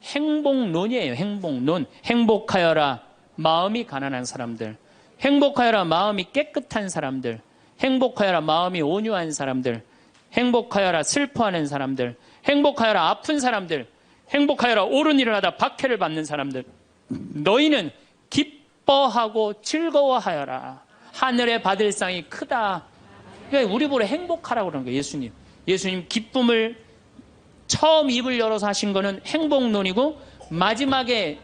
행복론이에요. 행복론. 행복하여라 마음이 가난한 사람들, 행복하여라 마음이 깨끗한 사람들, 행복하여라 마음이 온유한 사람들, 행복하여라 슬퍼하는 사람들, 행복하여라 아픈 사람들, 행복하여라 옳은 일을 하다 박해를 받는 사람들. 너희는 기뻐하고 즐거워하여라. 하늘에 받을 상이 크다. 그러니까 우리 보러 행복하라고 그러는 거예요. 예수님 기쁨을 처음 입을 열어서 하신 거는 행복론이고 마지막에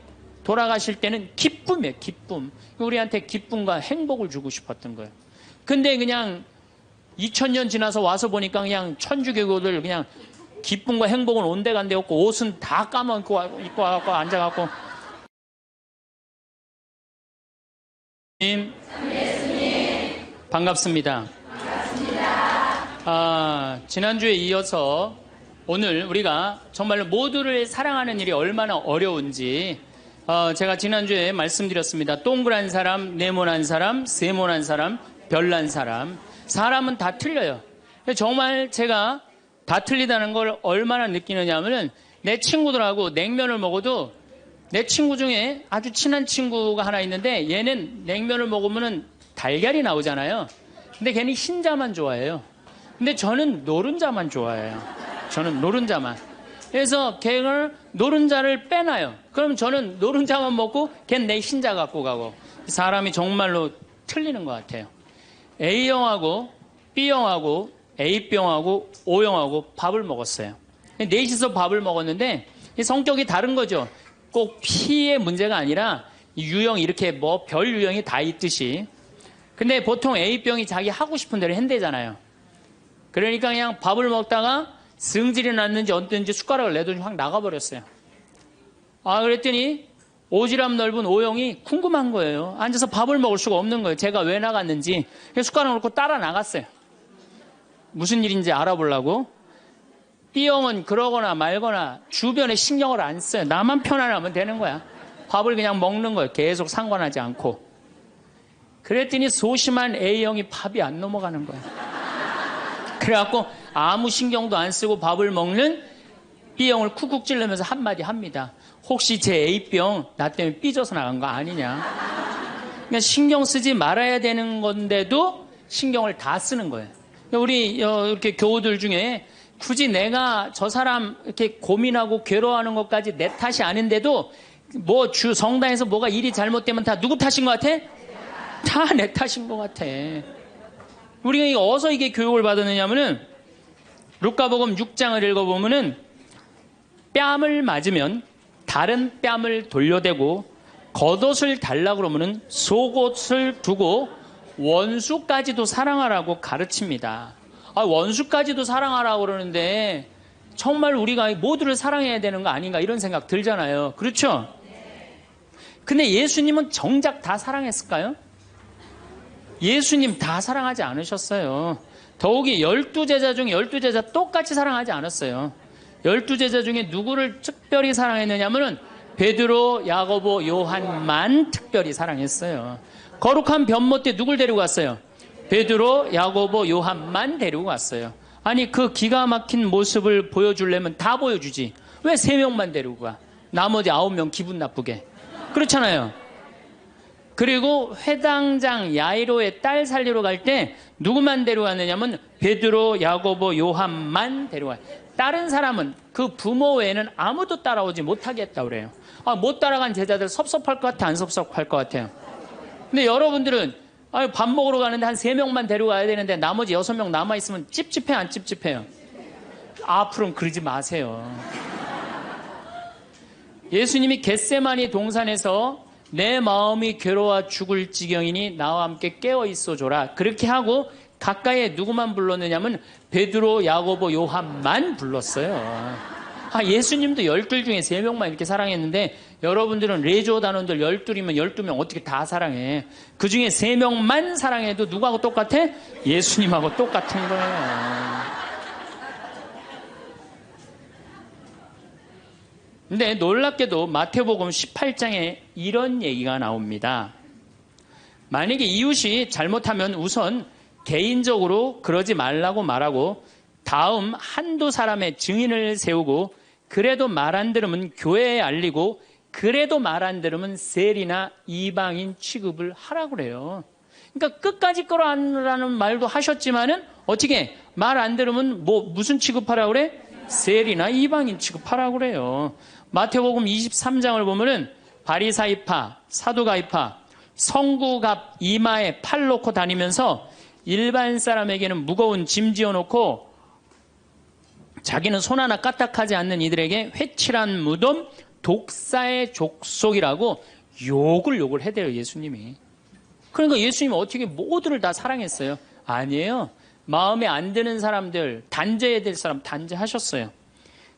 돌아가실 때는 기쁨이에요. 기쁨. 우리한테 기쁨과 행복을 주고 싶었던 거예요. 근데 그냥 2000년 지나서 와서 보니까 그냥 천주교들 그냥 기쁨과 행복은 온데간데 없고 옷은 다 까먹고 입고 와갖고 앉아갖고 예수님 반갑습니다. 지난주에 이어서 오늘 우리가 정말로 모두를 사랑하는 일이 얼마나 어려운지 제가 지난주에 말씀드렸습니다. 동그란 사람, 네모난 사람, 세모난 사람, 별난 사람. 사람은 다 틀려요. 정말 제가 다 틀리다는 걸 얼마나 느끼느냐 하면은 내 친구들하고 냉면을 먹어도 내 친구 중에 아주 친한 친구가 하나 있는데 얘는 냉면을 먹으면은 달걀이 나오잖아요. 근데 걔는 흰자만 좋아해요. 근데 저는 노른자만 좋아해요. 저는 노른자만. 그래서 걔를 노른자를 빼놔요. 그럼 저는 노른자만 먹고 걔는 내 흰자 갖고 가고. 사람이 정말로 틀리는 것 같아요. A형하고 B형하고 A병하고 O형하고 밥을 먹었어요. 넷이서 밥을 먹었는데 성격이 다른 거죠. 꼭 P의 문제가 아니라 유형 이렇게 뭐 별 유형이 다 있듯이. 근데 보통 A병이 자기 하고 싶은 대로 한대잖아요. 그러니까 그냥 밥을 먹다가 승질이 났는지 어땠는지 숟가락을 내더니 확 나가버렸어요. 그랬더니 오지랖 넓은 O형이 궁금한 거예요. 앉아서 밥을 먹을 수가 없는 거예요. 제가 왜 나갔는지. 그래서 숟가락을 놓고 따라 나갔어요. 무슨 일인지 알아보려고. B형은 그러거나 말거나 주변에 신경을 안 써요. 나만 편안하면 되는 거야. 밥을 그냥 먹는 거예요. 계속 상관하지 않고. 그랬더니 소심한 A형이 밥이 안 넘어가는 거예요. 그래갖고 아무 신경도 안 쓰고 밥을 먹는 B형을 쿡쿡 찌르면서 한마디 합니다. 혹시 제 A병 나 때문에 삐져서 나간 거 아니냐. 그러니까 신경 쓰지 말아야 되는 건데도 신경을 다 쓰는 거예요. 우리 이렇게 교우들 중에 굳이 내가 저 사람 이렇게 고민하고 괴로워하는 것까지 내 탓이 아닌데도 뭐 성당에서 뭐가 일이 잘못되면 다 누구 탓인 것 같아? 다 내 탓인 것 같아. 우리가 어디서 이게 교육을 받았느냐면은 루카복음 6장을 읽어보면은 뺨을 맞으면 다른 뺨을 돌려대고 겉옷을 달라고 그러면은 속옷을 두고 원수까지도 사랑하라고 가르칩니다. 원수까지도 사랑하라고 그러는데 정말 우리가 모두를 사랑해야 되는 거 아닌가 이런 생각 들잖아요. 그렇죠? 근데 예수님은 정작 다 사랑했을까요? 예수님 다 사랑하지 않으셨어요. 더욱이 12제자 중에 12제자 똑같이 사랑하지 않았어요. 12제자 중에 누구를 특별히 사랑했느냐면은 베드로, 야고보, 요한만 특별히 사랑했어요. 거룩한 변모 때 누굴 데리고 갔어요? 베드로, 야고보, 요한만 데리고 갔어요. 아니 그 기가 막힌 모습을 보여주려면 다 보여주지. 왜 3명만 데리고 가? 나머지 9명 기분 나쁘게. 그렇잖아요. 그리고 회당장 야이로의 딸 살리러 갈 때 누구만 데려갔느냐면 베드로, 야고보, 요한만 데려가요. 다른 사람은 그 부모 외에는 아무도 따라오지 못하게 했다고 그래요. 못 따라간 제자들 섭섭할 것 같아, 안 섭섭할 것 같아요? 근데 여러분들은 밥 먹으러 가는데 한 3명만 데려가야 되는데 나머지 6명 남아있으면 찝찝해, 안 찝찝해요? 앞으로는 그러지 마세요. 예수님이 겟세마니 동산에서 내 마음이 괴로워 죽을 지경이니 나와 함께 깨어있어 줘라. 그렇게 하고 가까이에 누구만 불렀느냐면 베드로, 야고보, 요한만 불렀어요. 예수님도 12 중에 3명만 이렇게 사랑했는데 여러분들은 레조 단원들 12이면 12명 어떻게 다 사랑해. 그 중에 3명만 사랑해도 누구하고 똑같아? 예수님하고 똑같은 거예요. 근데 놀랍게도 마태복음 18장에 이런 얘기가 나옵니다. 만약에 이웃이 잘못하면 우선 개인적으로 그러지 말라고 말하고 다음 한두 사람의 증인을 세우고 그래도 말 안 들으면 교회에 알리고 그래도 말 안 들으면 세리나 이방인 취급을 하라고 그래요. 그러니까 끝까지 끌어안으라는 말도 하셨지만은 어떻게 말 안 들으면 무슨 취급하라고 그래? 세리나 이방인 취급하라고 그래요. 마태복음 23장을 보면은 바리사이파, 사두가이파, 성구갑 이마에 팔 놓고 다니면서 일반 사람에게는 무거운 짐 지어놓고 자기는 손 하나 까딱하지 않는 이들에게 회칠한 무덤, 독사의 족속이라고 욕을 해대요, 예수님이. 그러니까 예수님은 어떻게 모두를 다 사랑했어요? 아니에요. 마음에 안 드는 사람들, 단죄해야 될 사람 단죄하셨어요.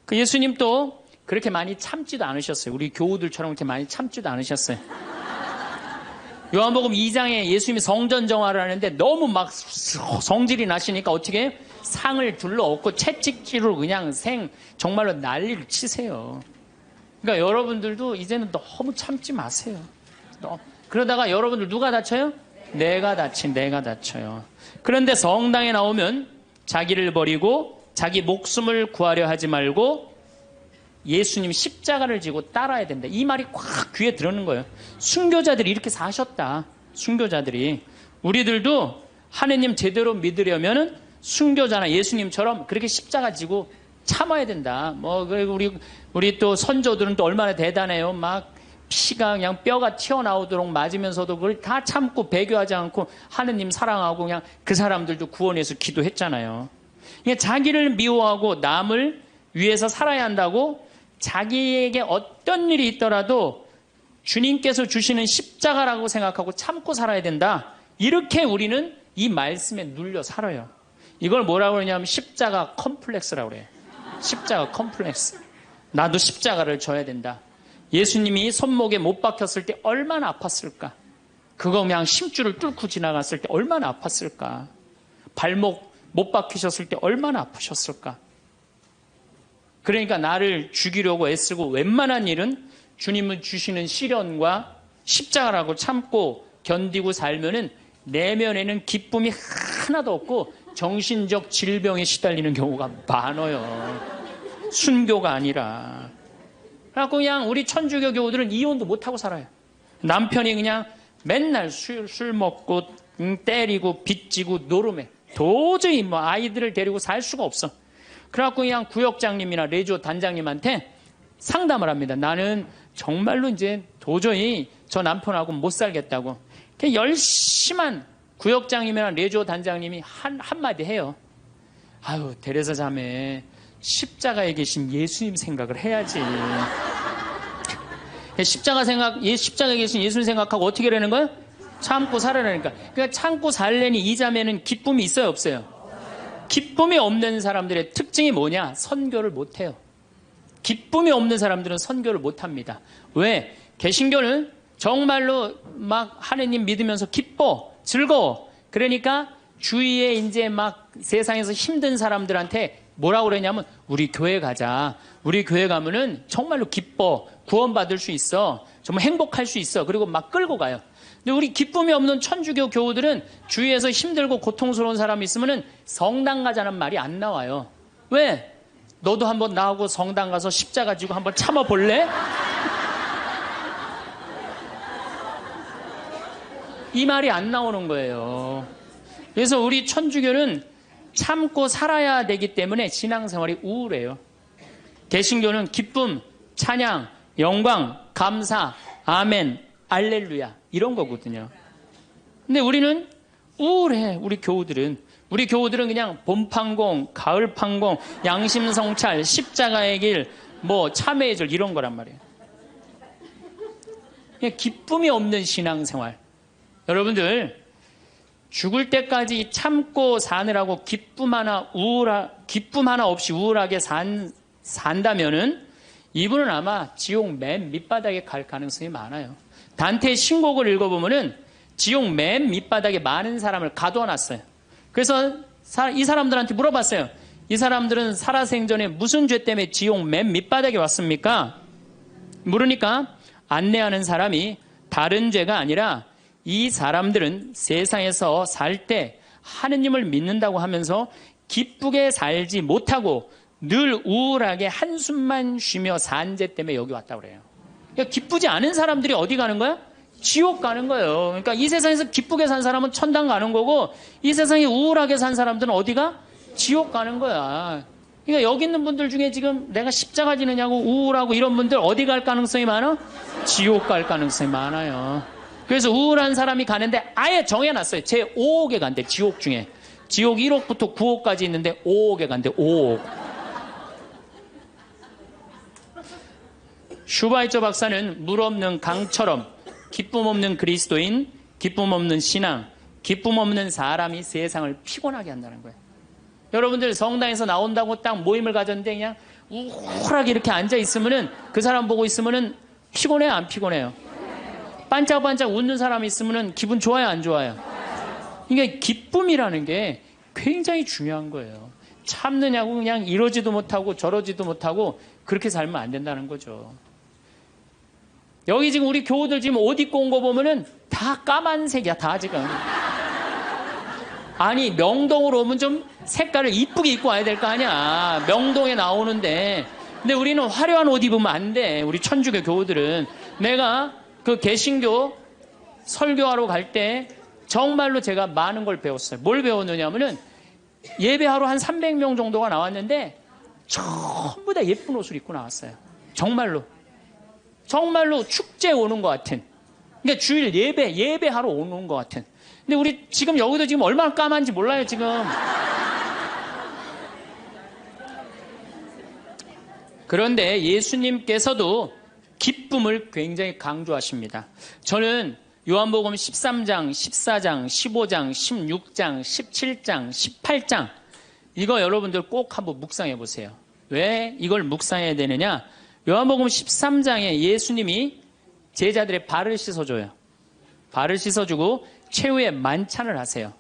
그 예수님 또 그렇게 많이 참지도 않으셨어요. 우리 교우들처럼 그렇게 많이 참지도 않으셨어요. 요한복음 2장에 예수님이 성전 정화를 하는데 너무 막 성질이 나시니까 어떻게 상을 둘러엎고 채찍질로 그냥 정말로 난리를 치세요. 그러니까 여러분들도 이제는 너무 참지 마세요. 그러다가 여러분들 누가 다쳐요? 내가 다쳐요. 그런데 성당에 나오면 자기를 버리고 자기 목숨을 구하려 하지 말고 예수님 십자가를 지고 따라야 된다. 이 말이 꽉 귀에 들어오는 거예요. 순교자들이 이렇게 사셨다. 순교자들이. 우리들도 하느님 제대로 믿으려면은 순교자나 예수님처럼 그렇게 십자가 지고 참아야 된다. 그리고 우리 또 선조들은 또 얼마나 대단해요. 막 피가 그냥 뼈가 튀어나오도록 맞으면서도 그걸 다 참고 배교하지 않고 하느님 사랑하고 그냥 그 사람들도 구원해서 기도했잖아요. 그러니까 자기를 미워하고 남을 위해서 살아야 한다고 자기에게 어떤 일이 있더라도 주님께서 주시는 십자가라고 생각하고 참고 살아야 된다. 이렇게 우리는 이 말씀에 눌려 살아요. 이걸 뭐라고 그러냐면 십자가 컴플렉스라고 그래요. 십자가 컴플렉스. 나도 십자가를 져야 된다. 예수님이 손목에 못 박혔을 때 얼마나 아팠을까? 그거 그냥 심줄을 뚫고 지나갔을 때 얼마나 아팠을까? 발목 못 박히셨을 때 얼마나 아프셨을까? 그러니까 나를 죽이려고 애쓰고 웬만한 일은 주님은 주시는 시련과 십자가라고 참고 견디고 살면은 내면에는 기쁨이 하나도 없고 정신적 질병에 시달리는 경우가 많아요. 순교가 아니라. 그래갖고 그냥 우리 천주교 교우들은 이혼도 못하고 살아요. 남편이 그냥 맨날 술 먹고 때리고 빚지고 노름해. 도저히 아이들을 데리고 살 수가 없어. 그래갖고 그냥 구역장님이나 레지오 단장님한테 상담을 합니다. 나는 정말로 이제 도저히 저 남편하고 못 살겠다고. 열심한 구역장님이나 레지오 단장님이 한마디 해요. 아유, 데레사 자매, 십자가에 계신 예수님 생각을 해야지. 십자가에 계신 예수님 생각하고 어떻게 하라는 거야? 참고 살아라니까. 그러니까 참고 살려니 이 자매는 기쁨이 있어요, 없어요? 기쁨이 없는 사람들의 특징이 뭐냐? 선교를 못해요. 기쁨이 없는 사람들은 선교를 못합니다. 왜? 개신교는 정말로 막 하느님 믿으면서 기뻐, 즐거워. 그러니까 주위에 이제 막 세상에서 힘든 사람들한테 뭐라고 그러냐면 우리 교회 가자. 우리 교회 가면은 정말로 기뻐, 구원받을 수 있어. 정말 행복할 수 있어. 그리고 막 끌고 가요. 근데 우리 기쁨이 없는 천주교 교우들은 주위에서 힘들고 고통스러운 사람이 있으면은 성당 가자는 말이 안 나와요. 왜? 너도 한번 나하고 성당 가서 십자가 지고 한번 참아볼래? 이 말이 안 나오는 거예요. 그래서 우리 천주교는 참고 살아야 되기 때문에 신앙생활이 우울해요. 개신교는 기쁨, 찬양, 영광, 감사, 아멘, 알렐루야 이런 거거든요. 근데 우리는 우울해. 우리 교우들은 그냥 봄판공, 가을판공, 양심성찰, 십자가의 길, 참회의 절 이런 거란 말이에요. 그냥 기쁨이 없는 신앙생활. 여러분들 죽을 때까지 참고 사느라고 기쁨 하나 없이 우울하게 산다면은 이분은 아마 지옥 맨 밑바닥에 갈 가능성이 많아요. 단테의 신곡을 읽어보면은 지옥 맨 밑바닥에 많은 사람을 가둬놨어요. 그래서 이 사람들한테 물어봤어요. 이 사람들은 살아생전에 무슨 죄 때문에 지옥 맨 밑바닥에 왔습니까? 물으니까 안내하는 사람이 다른 죄가 아니라 이 사람들은 세상에서 살 때 하느님을 믿는다고 하면서 기쁘게 살지 못하고 늘 우울하게 한숨만 쉬며 산재 때문에 여기 왔다고 그래요. 그러니까 기쁘지 않은 사람들이 어디 가는 거야? 지옥 가는 거예요. 그러니까 이 세상에서 기쁘게 산 사람은 천당 가는 거고, 이 세상에 우울하게 산 사람들은 어디가? 지옥 가는 거야. 그러니까 여기 있는 분들 중에 지금 내가 십자가 지느냐고 우울하고 이런 분들 어디 갈 가능성이 많아? 지옥 갈 가능성이 많아요. 그래서 우울한 사람이 가는데 아예 정해놨어요. 제 5억에 간대, 지옥 중에. 지옥 1억부터 9억까지 있는데 5억에 간대, 5억. 슈바이처 박사는 물 없는 강처럼 기쁨 없는 그리스도인, 기쁨 없는 신앙, 기쁨 없는 사람이 세상을 피곤하게 한다는 거예요. 여러분들 성당에서 나온다고 딱 모임을 가졌는데 그냥 우울하게 이렇게 앉아있으면은, 그 사람 보고 있으면은 피곤해요, 안 피곤해요? 반짝반짝 웃는 사람이 있으면은 기분 좋아요, 안 좋아요? 그러니까 기쁨이라는 게 굉장히 중요한 거예요. 참느냐고 그냥 이러지도 못하고 저러지도 못하고 그렇게 살면 안 된다는 거죠. 여기 지금 우리 교우들 지금 옷 입고 온 거 보면은 다 까만색이야, 다 지금. 아니, 명동으로 오면 좀 색깔을 이쁘게 입고 와야 될 거 아니야. 명동에 나오는데. 근데 우리는 화려한 옷 입으면 안 돼. 우리 천주교 교우들은. 내가 그 개신교 설교하러 갈 때 정말로 제가 많은 걸 배웠어요. 뭘 배웠느냐면은, 예배하러 한 300명 정도가 나왔는데 전부 다 예쁜 옷을 입고 나왔어요. 정말로. 정말로 축제에 오는 것 같은. 그러니까 주일 예배하러 오는 것 같은. 근데 우리 지금 여기도 지금 얼마나 까만지 몰라요, 지금. 그런데 예수님께서도 기쁨을 굉장히 강조하십니다. 저는 요한복음 13장, 14장, 15장, 16장, 17장, 18장 이거 여러분들 꼭 한번 묵상해 보세요. 왜 이걸 묵상해야 되느냐? 요한복음 13장에 예수님이 제자들의 발을 씻어줘요. 발을 씻어주고 최후의 만찬을 하세요.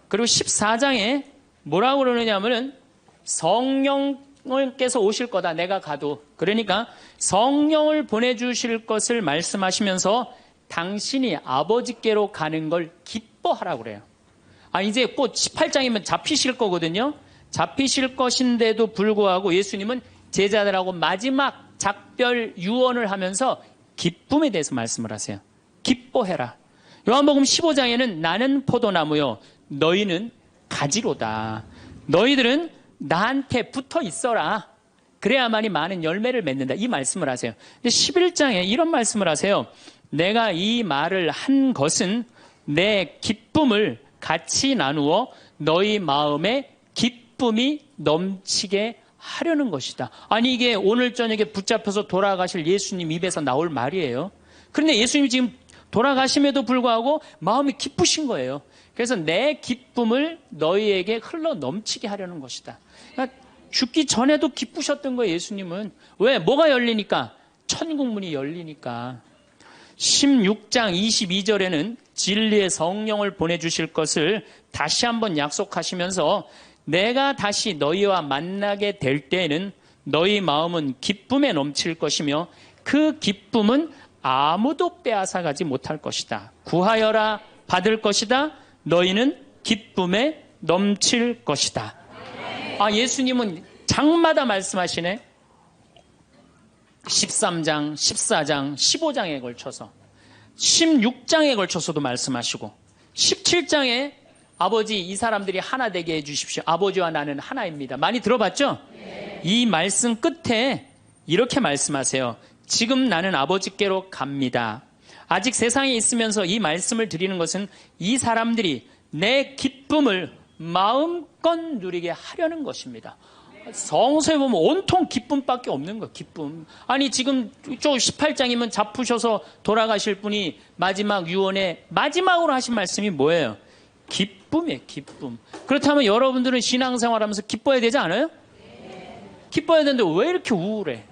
그리고 14장에 뭐라고 그러느냐면은 성령께서 오실 거다, 내가 가도. 그러니까 성령을 보내주실 것을 말씀하시면서 당신이 아버지께로 가는 걸 기뻐하라고 그래요. 이제 곧 18장이면 잡히실 거거든요. 잡히실 것인데도 불구하고 예수님은 제자들하고 마지막 작별 유언을 하면서 기쁨에 대해서 말씀을 하세요. 기뻐해라. 요한복음 15장에는 나는 포도나무요 너희는 가지로다. 너희들은 나한테 붙어 있어라. 그래야만이 많은 열매를 맺는다. 이 말씀을 하세요. 근데 11장에 이런 말씀을 하세요. 내가 이 말을 한 것은 내 기쁨을 같이 나누어 너희 마음에 기쁨이 넘치게 하려는 것이다. 아니, 이게 오늘 저녁에 붙잡혀서 돌아가실 예수님 입에서 나올 말이에요. 그런데 예수님이 지금 돌아가심에도 불구하고 마음이 기쁘신 거예요. 그래서 내 기쁨을 너희에게 흘러 넘치게 하려는 것이다. 그러니까 죽기 전에도 기쁘셨던 거예요, 예수님은. 왜? 뭐가 열리니까? 천국문이 열리니까. 16장 22절에는 진리의 성령을 보내주실 것을 다시 한번 약속하시면서 내가 다시 너희와 만나게 될 때에는 너희 마음은 기쁨에 넘칠 것이며 그 기쁨은 아무도 빼앗아가지 못할 것이다. 구하여라 받을 것이다. 너희는 기쁨에 넘칠 것이다. 예수님은 장마다 말씀하시네. 13장, 14장, 15장에 걸쳐서 16장에 걸쳐서도 말씀하시고 17장에 아버지 이 사람들이 하나 되게 해주십시오. 아버지와 나는 하나입니다. 많이 들어봤죠? 네. 이 말씀 끝에 이렇게 말씀하세요. 지금 나는 아버지께로 갑니다. 아직 세상에 있으면서 이 말씀을 드리는 것은 이 사람들이 내 기쁨을 마음껏 누리게 하려는 것입니다. 성서에 보면 온통 기쁨밖에 없는 거예요. 기쁨. 아니 지금 저 18장이면 잡으셔서 돌아가실 분이 마지막 유언에 마지막으로 하신 말씀이 뭐예요? 기쁨이에요. 기쁨. 그렇다면 여러분들은 신앙생활하면서 기뻐야 되지 않아요? 기뻐야 되는데 왜 이렇게 우울해?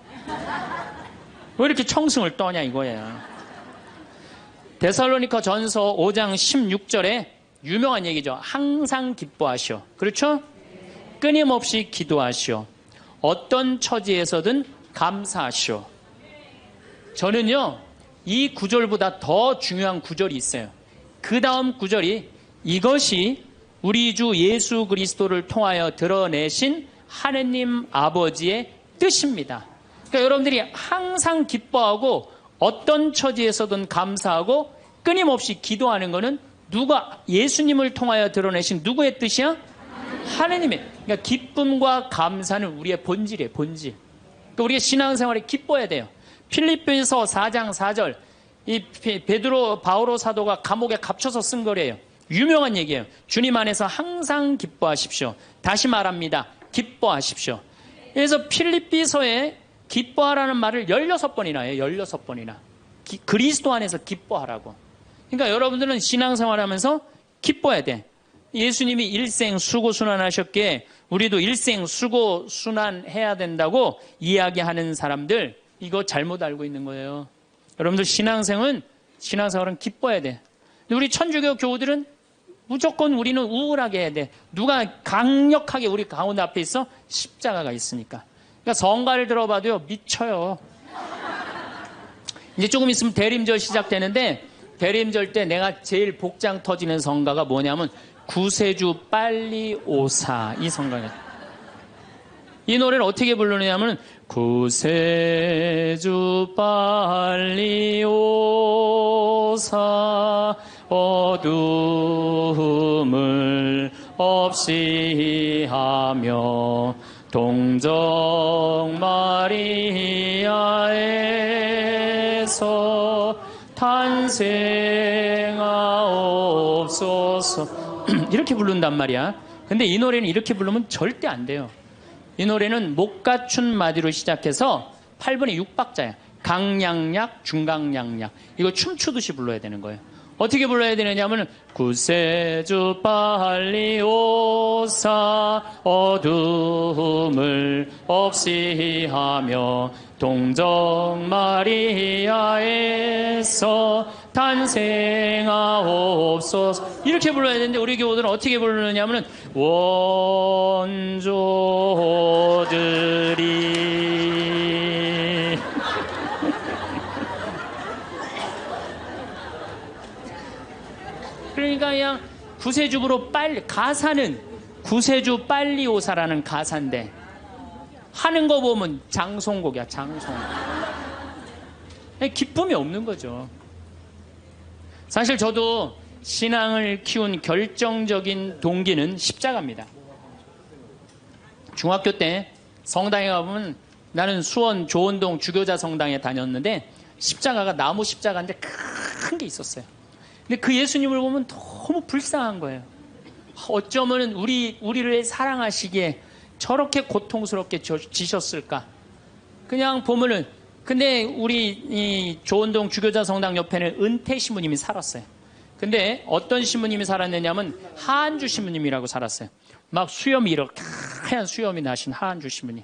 왜 이렇게 청승을 떠냐 이거예요. 데살로니가 전서 5장 16절에 유명한 얘기죠. 항상 기뻐하시오. 그렇죠? 끊임없이 기도하시오. 어떤 처지에서든 감사하시오. 저는요, 이 구절보다 더 중요한 구절이 있어요. 그 다음 구절이 이것이 우리 주 예수 그리스도를 통하여 드러내신 하느님 아버지의 뜻입니다. 그러니까 여러분들이 항상 기뻐하고 어떤 처지에서든 감사하고 끊임없이 기도하는 것은 누가 예수님을 통하여 드러내신 누구의 뜻이야? 하느님의. 그러니까 기쁨과 감사는 우리의 본질이에요. 본질. 그러니까 우리가 신앙생활에 기뻐야 돼요. 필립보서 4장 4절 이 바오로 사도가 감옥에 갇혀서 쓴 거래요. 유명한 얘기예요. 주님 안에서 항상 기뻐하십시오. 다시 말합니다. 기뻐하십시오. 그래서 필립비서에 기뻐하라는 말을 16번이나 해요. 16번이나. 그리스도 안에서 기뻐하라고. 그러니까 여러분들은 신앙생활하면서 기뻐야 돼. 예수님이 일생 수고순환하셨기에 우리도 일생 수고순환해야 된다고 이야기하는 사람들 이거 잘못 알고 있는 거예요. 여러분들 신앙생활은 기뻐야 돼. 우리 천주교 교우들은 무조건 우리는 우울하게 해야 돼. 누가 강력하게 우리 가운데 앞에 있어? 십자가가 있으니까. 그러니까 성가를 들어봐도요 미쳐요. 이제 조금 있으면 대림절 시작되는데 대림절 때 내가 제일 복장 터지는 성가가 뭐냐면 구세주 빨리 오사 이 성가예요. 이 노래를 어떻게 부르느냐면 구세주 빨리 오사 어둠을 없이 하며 동정 마리아에서 탄생하옵소서 이렇게 부른단 말이야. 근데 이 노래는 이렇게 부르면 절대 안 돼요. 이 노래는 못 갖춘 마디로 시작해서 8분의 6박자야. 강량약, 중강량약. 이거 춤추듯이 불러야 되는 거예요. 어떻게 불러야 되느냐면 구세주 빨리 오사 어둠을 없이 하며 동정 마리아에서 탄생하옵소서 이렇게 불러야 되는데 우리 교우들은 어떻게 부르느냐면 원조들이 그러니까 그냥 구세주로 빨리 가사는 구세주 빨리 오사라는 가사인데 하는 거 보면 장송곡이야. 장송. 기쁨이 없는 거죠. 사실 저도 신앙을 키운 결정적인 동기는 십자가입니다. 중학교 때 성당에 가보면 나는 수원 조원동 주교자 성당에 다녔는데 십자가가 나무 십자가인데 큰 게 있었어요. 근데 그 예수님을 보면 너무 불쌍한 거예요. 어쩌면 우리를 사랑하시기에 저렇게 고통스럽게 지셨을까? 그냥 보면은 근데 우리 이 조원동 주교자 성당 옆에는 은퇴 신부님이 살았어요. 근데 어떤 신부님이 살았느냐면 하한주 신부님이라고 살았어요. 막 수염이 이렇게 하얀 수염이 나신 하한주 신부님.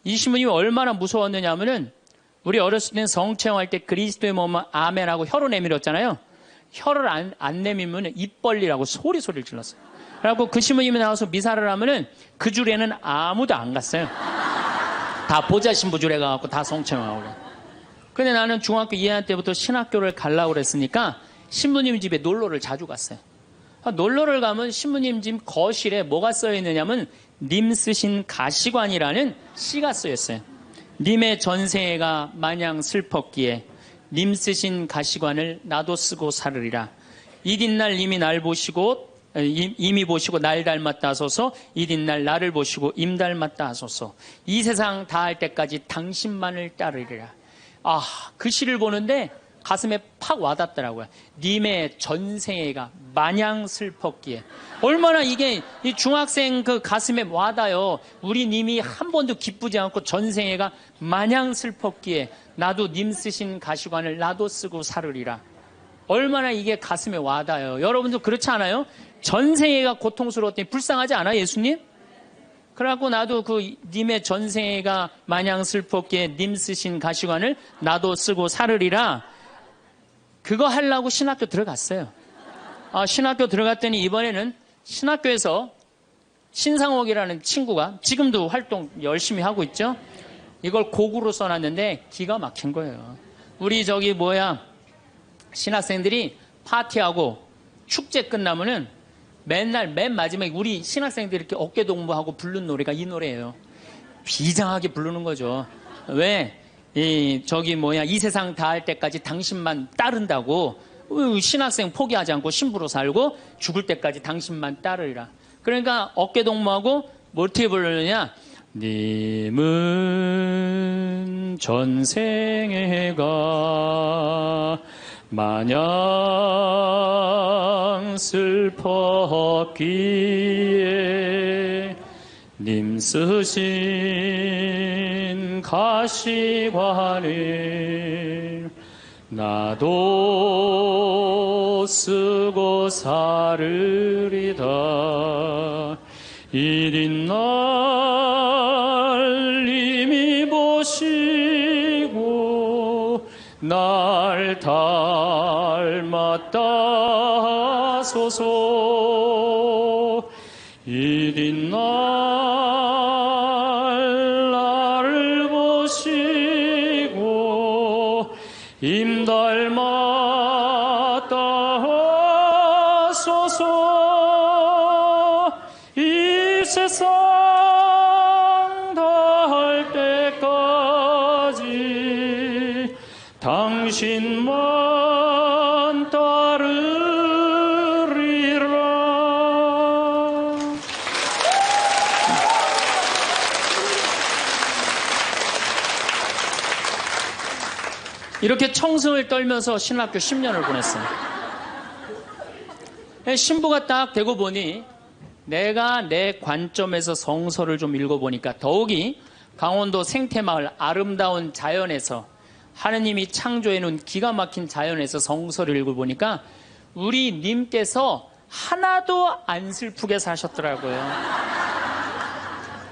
이 신부님이 얼마나 무서웠느냐면은 우리 어렸을 때는 성체험할 때 그리스도의 몸은 아멘하고 혀로 내밀었잖아요. 혀를 안 내밀면 입 벌리라고 소리를 질렀어요. 그래갖고 그 신부님이 나와서 미사를 하면은 그 줄에는 아무도 안 갔어요. 다 보자 신부 줄에 가갖고 다 성체험하고 그래. 근데 나는 중학교 2학년 때부터 신학교를 가려고 그랬으니까 신부님 집에 놀러를 자주 갔어요. 놀러를 가면 신부님 집 거실에 뭐가 써 있느냐면 님 쓰신 가시관이라는 시가 쓰여 있어요. 님의 전생애가 마냥 슬펐기에 님 쓰신 가시관을 나도 쓰고 살으리라. 이튿날 님이 날 보시고 임이 보시고 날 닮았다 하소서. 이튿날 나를 보시고 임 닮았다 하소서. 이 세상 다할 때까지 당신만을 따르리라. 그 시를 보는데 가슴에 팍 와닿더라고요. 님의 전생애가 마냥 슬펐기에. 얼마나 이게 이 중학생 그 가슴에 와닿아요. 우리 님이 한 번도 기쁘지 않고 전생애가 마냥 슬펐기에 나도 님 쓰신 가시관을 나도 쓰고 살으리라. 얼마나 이게 가슴에 와닿아요. 여러분도 그렇지 않아요? 전생애가 고통스러웠더니 불쌍하지 않아 예수님? 그래갖고 나도 그 님의 전생애가 마냥 슬펐기에 님 쓰신 가시관을 나도 쓰고 살으리라. 그거 하려고 신학교 들어갔어요. 신학교 들어갔더니 이번에는 신학교에서 신상옥이라는 친구가 지금도 활동 열심히 하고 있죠. 이걸 곡으로 써놨는데 기가 막힌 거예요. 우리 신학생들이 파티하고 축제 끝나면은 맨날 맨 마지막에 우리 신학생들이 이렇게 어깨동무하고 부른 노래가 이 노래예요. 비장하게 부르는 거죠. 왜? 이 세상 다 할 때까지 당신만 따른다고 신학생 포기하지 않고 신부로 살고 죽을 때까지 당신만 따르리라. 그러니까 어깨동무하고 뭐 어떻게 부르느냐? 님은 전생애가 마냥 슬펐기에 님 쓰신 가시관을 나도 쓰고 살으리다. 이린 날 님이 보시고 날 닮았다 하소서. 이린 날 나를 보시고 임 닮았다 하소서. 이 세상 다할 때까지 당신만 따르리라. 이렇게 청승을 떨면서 신학교 10년을 보냈어요. 신부가 딱 되고 보니 내가 내 관점에서 성서를 좀 읽어보니까 더욱이 강원도 생태마을 아름다운 자연에서 하느님이 창조해놓은 기가 막힌 자연에서 성서를 읽어보니까 우리 님께서 하나도 안 슬프게 사셨더라고요.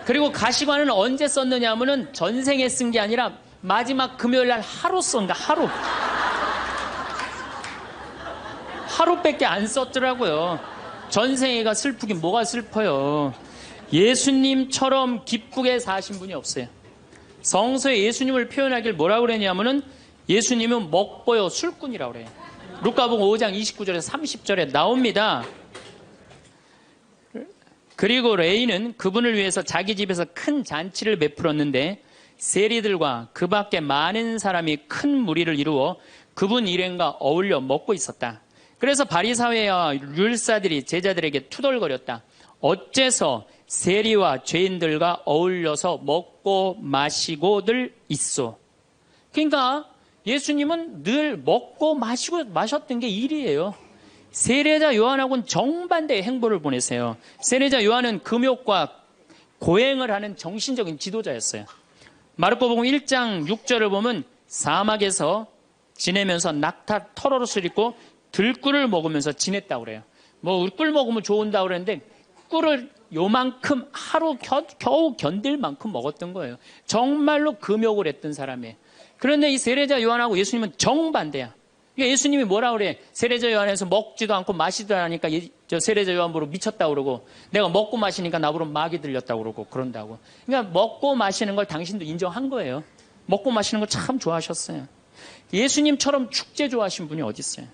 그리고 가시관은 언제 썼느냐 하면은 전생에 쓴 게 아니라 마지막 금요일 날 하루 쓴가 하루. 하루밖에 안 썼더라고요. 전생애가 슬프긴 뭐가 슬퍼요. 예수님처럼 기쁘게 사신 분이 없어요. 성서에 예수님을 표현하길 뭐라고 그랬냐면은 예수님은 먹보요 술꾼이라고 그래요. 루카복음 5장 29절에서 30절에 나옵니다. 그리고 레이는 그분을 위해서 자기 집에서 큰 잔치를 베풀었는데 세리들과 그 밖에 많은 사람이 큰 무리를 이루어 그분 일행과 어울려 먹고 있었다. 그래서 바리사회와 율사들이 제자들에게 투덜거렸다. 어째서 세리와 죄인들과 어울려서 먹고 마시고들 있어. 그러니까 예수님은 늘 먹고 마시고 마셨던 게 일이에요. 세례자 요한하고는 정반대의 행보를 보내세요. 세례자 요한은 금욕과 고행을 하는 정신적인 지도자였어요. 마르코복음 1장 6절을 보면 사막에서 지내면서 낙타 털옷을 입고 들꿀을 먹으면서 지냈다고 그래요. 뭐 꿀 먹으면 좋은다고 그랬는데 꿀을 요만큼 하루 겨우 견딜 만큼 먹었던 거예요. 정말로 금욕을 했던 사람이에요. 그런데 이 세례자 요한하고 예수님은 정반대야. 그러니까 예수님이 뭐라 그래? 세례자 요한에서 먹지도 않고 마시도 않으니까 저 세례자 요한 보러 미쳤다고 그러고 내가 먹고 마시니까 나보러 마귀 들렸다고 그러고 그런다고. 그러니까 먹고 마시는 걸 당신도 인정한 거예요. 먹고 마시는 걸 참 좋아하셨어요. 예수님처럼 축제 좋아하신 분이 어디 있어요?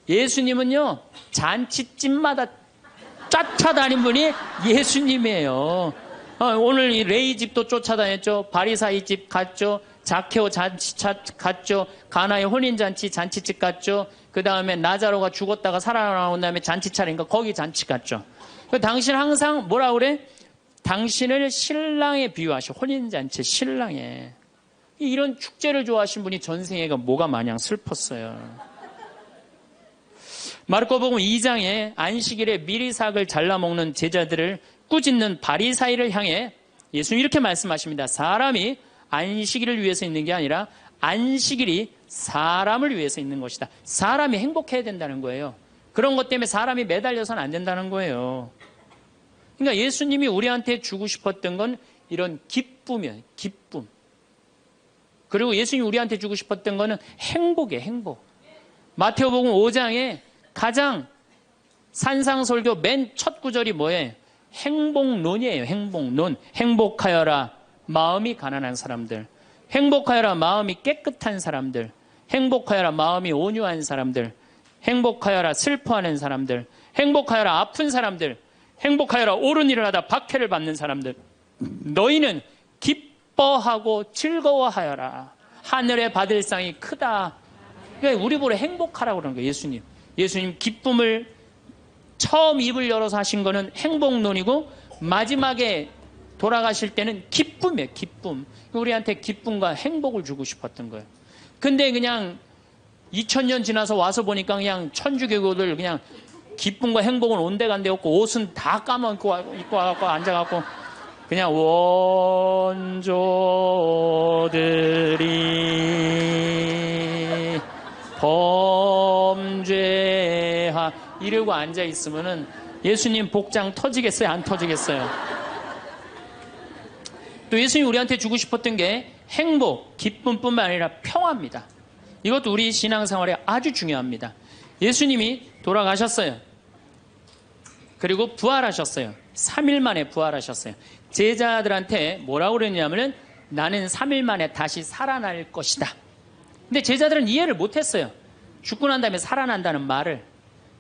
예수님은요 잔치집마다 쫓아다닌 분이 예수님이에요. 오늘 이 레이 집도 쫓아다녔죠. 바리사이 집 갔죠. 자케오 잔치 갔죠. 가나의 혼인잔치 잔치집 갔죠. 그 다음에 나자로가 죽었다가 살아나온 다음에 잔치 차린가 거기 잔치 갔죠. 당신 항상 뭐라 그래? 당신을 신랑에 비유하셔. 혼인잔치 신랑에. 이런 축제를 좋아하신 분이 전생애가 뭐가 마냥 슬펐어요. 마르코복음 2장에 안식일에 미리삭을 잘라먹는 제자들을 꾸짖는 바리사이를 향해 예수님이 이렇게 말씀하십니다. 사람이 안식일을 위해서 있는 게 아니라 안식일이 사람을 위해서 있는 것이다. 사람이 행복해야 된다는 거예요. 그런 것 때문에 사람이 매달려서는 안 된다는 거예요. 그러니까 예수님이 우리한테 주고 싶었던 건 이런 기쁨이에요. 기쁨. 그리고 예수님이 우리한테 주고 싶었던 거는 행복이에요. 행복. 마태오복음 5장에 가장 산상설교 맨 첫 구절이 뭐예요? 행복론이에요. 행복론. 행복하여라 마음이 가난한 사람들. 행복하여라 마음이 깨끗한 사람들. 행복하여라 마음이 온유한 사람들. 행복하여라 슬퍼하는 사람들. 행복하여라 아픈 사람들, 행복하여라 옳은 일을 하다 박해를 받는 사람들, 너희는 기뻐하고 즐거워하여라. 하늘에 받을 상이 크다. 그러니까 우리 보러 행복하라고 그러는 거예요. 예수님 기쁨을 처음 입을 열어서 하신 거는 행복론이고 마지막에 돌아가실 때는 기쁨이에요. 기쁨. 우리한테 기쁨과 행복을 주고 싶었던 거예요. 근데 그냥 2000년 지나서 와서 보니까 그냥 천주교들 그냥 기쁨과 행복은 온데간데 없고 옷은 다 까먹고 입고 와갖고 앉아갖고 그냥 원조들이 범죄하 이러고 앉아있으면은 예수님 복장 터지겠어요? 안 터지겠어요? 또 예수님이 우리한테 주고 싶었던 게 행복, 기쁨뿐만 아니라 평화입니다. 이것도 우리 신앙생활에 아주 중요합니다. 예수님이 돌아가셨어요. 그리고 부활하셨어요. 3일 만에 부활하셨어요. 제자들한테 뭐라고 그랬냐면은 나는 3일 만에 다시 살아날 것이다. 근데 제자들은 이해를 못했어요. 죽고 난 다음에 살아난다는 말을.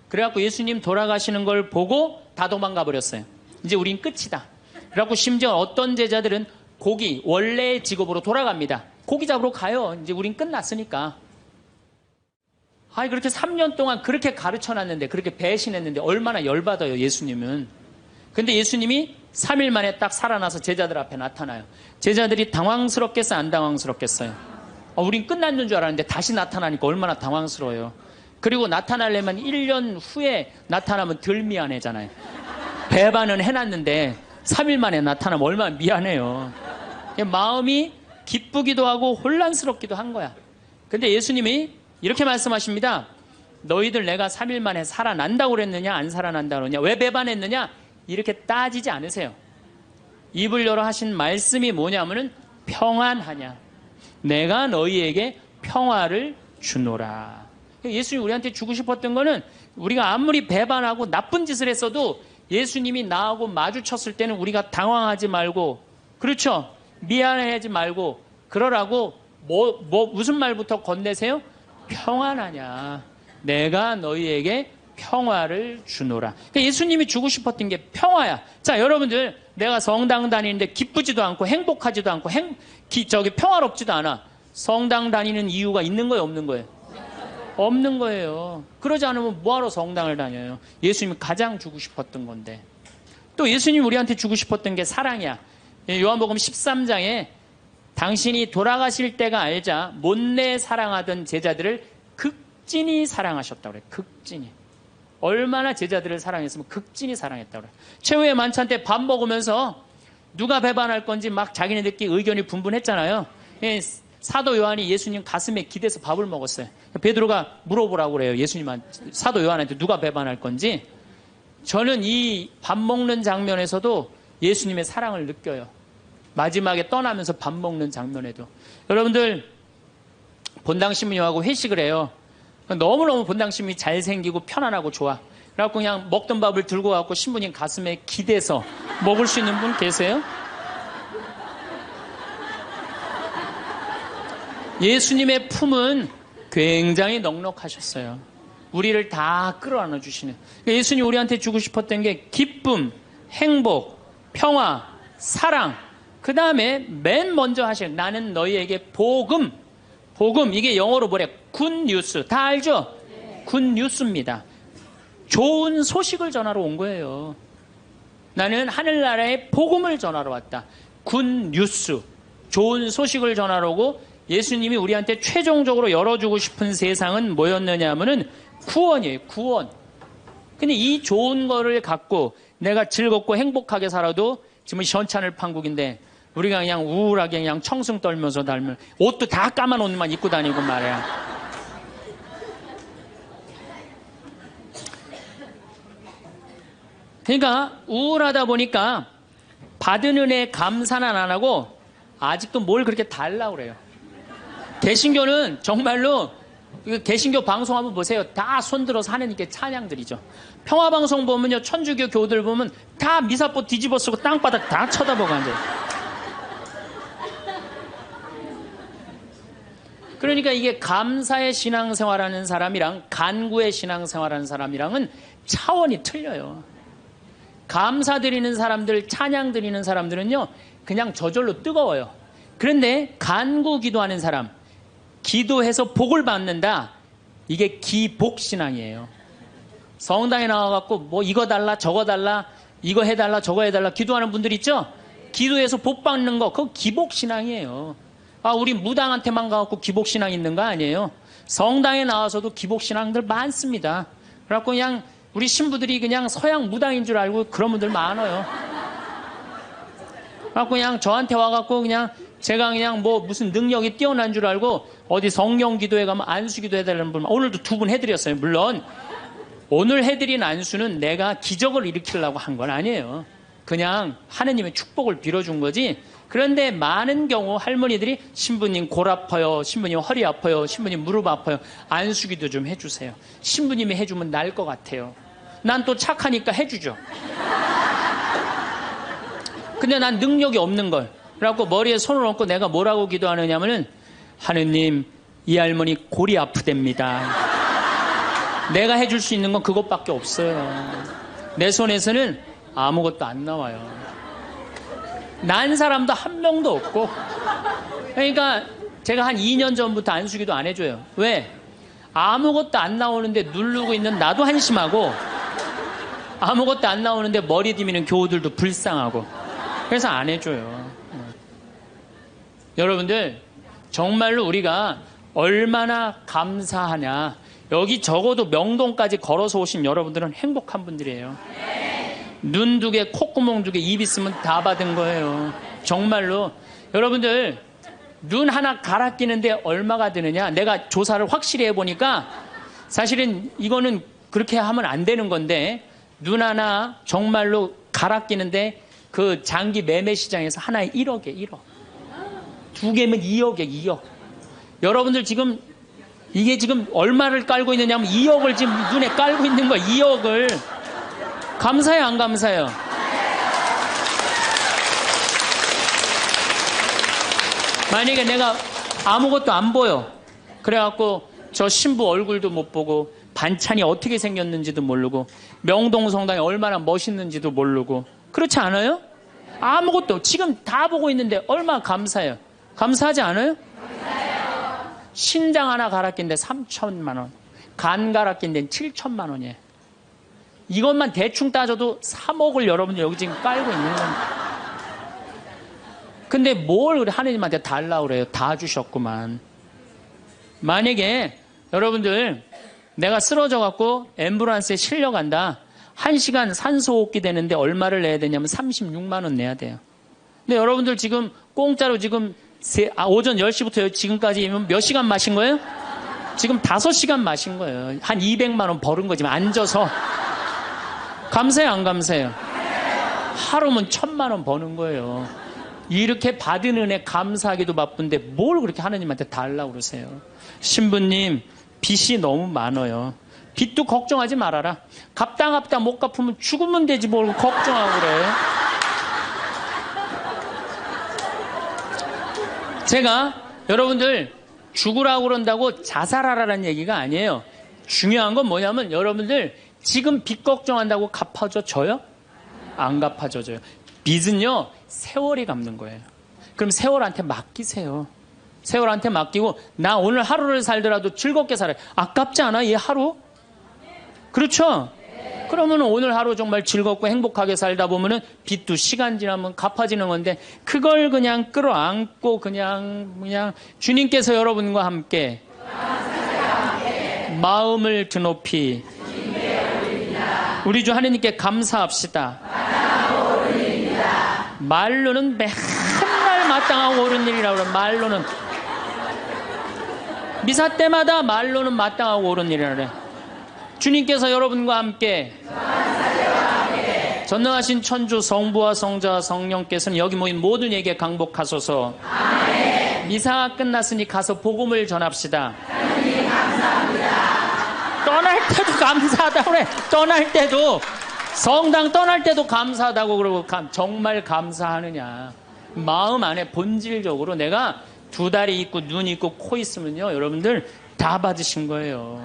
그래갖고 예수님 돌아가시는 걸 보고 다 도망가 버렸어요. 이제 우린 끝이다. 그래갖고 심지어 어떤 제자들은 고기, 원래의 직업으로 돌아갑니다. 고기 잡으러 가요. 이제 우린 끝났으니까. 아니 그렇게 3년 동안 그렇게 가르쳐놨는데, 그렇게 배신했는데 얼마나 열받아요, 예수님은. 근데 예수님이 3일 만에 딱 살아나서 제자들 앞에 나타나요. 제자들이 당황스럽겠어요, 안 당황스럽겠어요? 우린 끝났는 줄 알았는데 다시 나타나니까 얼마나 당황스러워요. 그리고 나타나려면 1년 후에 나타나면 덜 미안해잖아요. 배반은 해놨는데 3일 만에 나타나면 얼마나 미안해요. 마음이 기쁘기도 하고 혼란스럽기도 한 거야. 근데 예수님이 이렇게 말씀하십니다. 너희들 내가 3일 만에 살아난다고 그랬느냐 안 살아난다고 그랬느냐, 왜 배반했느냐, 이렇게 따지지 않으세요. 입을 열어 하신 말씀이 뭐냐면은 평안하냐, 내가 너희에게 평화를 주노라. 예수님이 우리한테 주고 싶었던 거는 우리가 아무리 배반하고 나쁜 짓을 했어도 예수님이 나하고 마주쳤을 때는 우리가 당황하지 말고, 그렇죠? 미안해하지 말고 그러라고 무슨 말부터 건네세요? 평안하냐, 내가 너희에게 평화를 주노라. 그러니까 예수님이 주고 싶었던 게 평화야. 자, 여러분들, 내가 성당 다니는데 기쁘지도 않고 행복하지도 않고 평화롭지도 않아. 성당 다니는 이유가 있는 거예요, 없는 거예요? 없는 거예요. 그러지 않으면 뭐하러 성당을 다녀요? 예수님이 가장 주고 싶었던 건데. 또 예수님이 우리한테 주고 싶었던 게 사랑이야. 요한복음 13장에 당신이 돌아가실 때가 알자 못내 사랑하던 제자들을 극진히 사랑하셨다고 그래요. 극진히. 얼마나 제자들을 사랑했으면 극진히 사랑했다고 그래요. 최후의 만찬 때 밥 먹으면서 누가 배반할 건지 막 자기네들끼리 의견이 분분했잖아요. 사도 요한이 예수님 가슴에 기대서 밥을 먹었어요. 베드로가 물어보라고 그래요. 예수님한테, 사도 요한한테 누가 배반할 건지. 저는 이 밥 먹는 장면에서도 예수님의 사랑을 느껴요. 마지막에 떠나면서 밥 먹는 장면에도. 여러분들, 본당신부님하고 회식을 해요. 너무너무 본당신부님이 잘생기고 편안하고 좋아. 그래갖고 그냥 먹던 밥을 들고 가고 신부님 가슴에 기대서 먹을 수 있는 분 계세요? 예수님의 품은 굉장히 넉넉하셨어요. 우리를 다 끌어안아 주시는. 예수님이 우리한테 주고 싶었던 게 기쁨, 행복, 평화, 사랑. 그 다음에 맨 먼저 하실, 나는 너희에게 복음. 복음, 이게 영어로 뭐래? 굿뉴스. 다 알죠? 굿뉴스입니다. 좋은 소식을 전하러 온 거예요. 나는 하늘나라의 복음을 전하러 왔다. 굿뉴스. 좋은 소식을 전하러 오고, 예수님이 우리한테 최종적으로 열어주고 싶은 세상은 뭐였느냐 하면은 구원이에요. 구원. 근데 이 좋은 거를 갖고 내가 즐겁고 행복하게 살아도, 지금 시원찮을 판국인데 우리가 그냥 우울하게 그냥 청승 떨면서 달면 옷도 다 까만 옷만 입고 다니고 말이야. 그러니까 우울하다 보니까 받은 은혜 감사는 안 하고 아직도 뭘 그렇게 달라고 그래요. 개신교는 정말로, 개신교 방송 한번 보세요. 다 손들어서 하느님께 찬양드리죠. 평화방송 보면요, 천주교 교들 보면 다 미사포 뒤집어 쓰고 땅바닥 다 쳐다보고 앉아요. 그러니까 이게 감사의 신앙생활하는 사람이랑 간구의 신앙생활하는 사람이랑은 차원이 틀려요. 감사드리는 사람들, 찬양 드리는 사람들은요, 그냥 저절로 뜨거워요. 그런데 간구 기도하는 사람, 기도해서 복을 받는다. 이게 기복신앙이에요. 성당에 나와갖고 뭐 이거 달라 저거 달라 이거 해달라 저거 해달라 기도하는 분들 있죠? 기도해서 복 받는 거 그거 기복신앙이에요. 아, 우리 무당한테만 가갖고 기복신앙 있는 거 아니에요. 성당에 나와서도 기복신앙들 많습니다. 그래갖고 그냥 우리 신부들이 그냥 서양 무당인 줄 알고 그런 분들 많아요. 그래갖고 그냥 저한테 와갖고 그냥 제가 그냥 뭐 무슨 능력이 뛰어난 줄 알고 어디 성령 기도회 가면 안수 기도 해달라는 분 오늘도 2분 해드렸어요. 물론 오늘 해드린 안수는 내가 기적을 일으키려고 한 건 아니에요. 그냥 하느님의 축복을 빌어준 거지. 그런데 많은 경우 할머니들이 신부님 골 아파요, 신부님 허리 아파요, 신부님 무릎 아파요, 안수기도 좀 해주세요. 신부님이 해주면 나을 것 같아요. 난 또 착하니까 해주죠. 근데 난 능력이 없는 걸. 그래갖고 머리에 손을 얹고 내가 뭐라고 기도하느냐면은 하느님 이 할머니 골이 아프답니다. 내가 해줄 수 있는 건 그것밖에 없어요. 내 손에서는 아무것도 안 나와요. 난 사람도 한 명도 없고. 그러니까 제가 한 2년 전부터 안수기도 안 해줘요. 왜? 아무것도 안 나오는데 누르고 있는 나도 한심하고 아무것도 안 나오는데 머리 디미는 교우들도 불쌍하고 그래서 안 해줘요. 여러분들 정말로 우리가 얼마나 감사하냐. 여기 적어도 명동까지 걸어서 오신 여러분들은 행복한 분들이에요. 눈 2개, 콧구멍 2개, 입 있으면 다 받은 거예요. 정말로. 여러분들 눈 하나 갈아 끼는데 얼마가 드느냐. 내가 조사를 확실히 해보니까 사실은 이거는 그렇게 하면 안 되는 건데 눈 하나 정말로 갈아 끼는데 그 장기 매매 시장에서 하나에 1억에 1억. 2개면 2억에 2억. 여러분들 지금 이게 지금 얼마를 깔고 있느냐면 2억을 지금 눈에 깔고 있는 거야. 2억을. 감사해요, 안 감사해요? 만약에 내가 아무것도 안 보여. 그래갖고 저 신부 얼굴도 못 보고 반찬이 어떻게 생겼는지도 모르고 명동성당이 얼마나 멋있는지도 모르고 그렇지 않아요? 아무것도 지금 다 보고 있는데 얼마나 감사해요. 감사하지 않아요? 감사해요. 신장 하나 갈아 낀데 3천만 원, 간 갈아 낀데 7천만 원이에요. 이것만 대충 따져도 3억을 여러분들 여기 지금 깔고 있는 겁니다. 근데 뭘 하느님한테 달라고 그래요? 다 주셨구만. 만약에 여러분들 내가 쓰러져 갖고 앰뷸런스에 실려간다. 1시간 산소호흡기 되는데 얼마를 내야 되냐면 36만 원 내야 돼요. 근데 여러분들 지금 공짜로 지금 오전 10시부터 지금까지 몇 시간 마신 거예요? 지금 5시간 마신 거예요. 한 200만 원 벌은 거지 앉아서. 감사해요, 안 감사해요? 하루면 1,000만 원 버는 거예요. 이렇게 받은 은혜 감사하기도 바쁜데 뭘 그렇게 하느님한테 달라고 그러세요? 신부님 빚이 너무 많아요. 빚도 걱정하지 말아라. 갚다 못 갚으면 죽으면 되지 뭘 걱정하고 그래. 제가 여러분들 죽으라고 그런다고 자살하라는 얘기가 아니에요. 중요한 건 뭐냐면 여러분들 지금 빚 걱정한다고 갚아줘요? 안 갚아줘요. 빚은요 세월이 갚는 거예요. 그럼 세월한테 맡기세요. 세월한테 맡기고 나 오늘 하루를 살더라도 즐겁게 살아요. 아깝지 않아? 이 하루? 그렇죠? 그러면 오늘 하루 정말 즐겁고 행복하게 살다 보면은 빚도 시간 지나면 갚아지는 건데 그걸 그냥 끌어안고 그냥 주님께서 여러분과 함께 마음을 드높이 우리 주 하느님께 감사합시다. 말로는 맨날 마땅하고 옳은 일이라고 그래. 말로는 미사 때마다 말로는 마땅하고 옳은 일이라고 그래. 주님께서 여러분과 함께 전능하신 천주 성부와 성자와 성령께서는 여기 모인 모든 이에게 강복하소서. 아멘. 미사가 끝났으니 가서 복음을 전합시다. 하나님 감사합니다. 떠날 때도 감사하다고 그래. 떠날 때도 성당 떠날 때도 감사하다고 그러고 정말 감사하느냐. 마음 안에 본질적으로 내가 2다리 있고 눈 있고 코 있으면요 여러분들 다 받으신 거예요.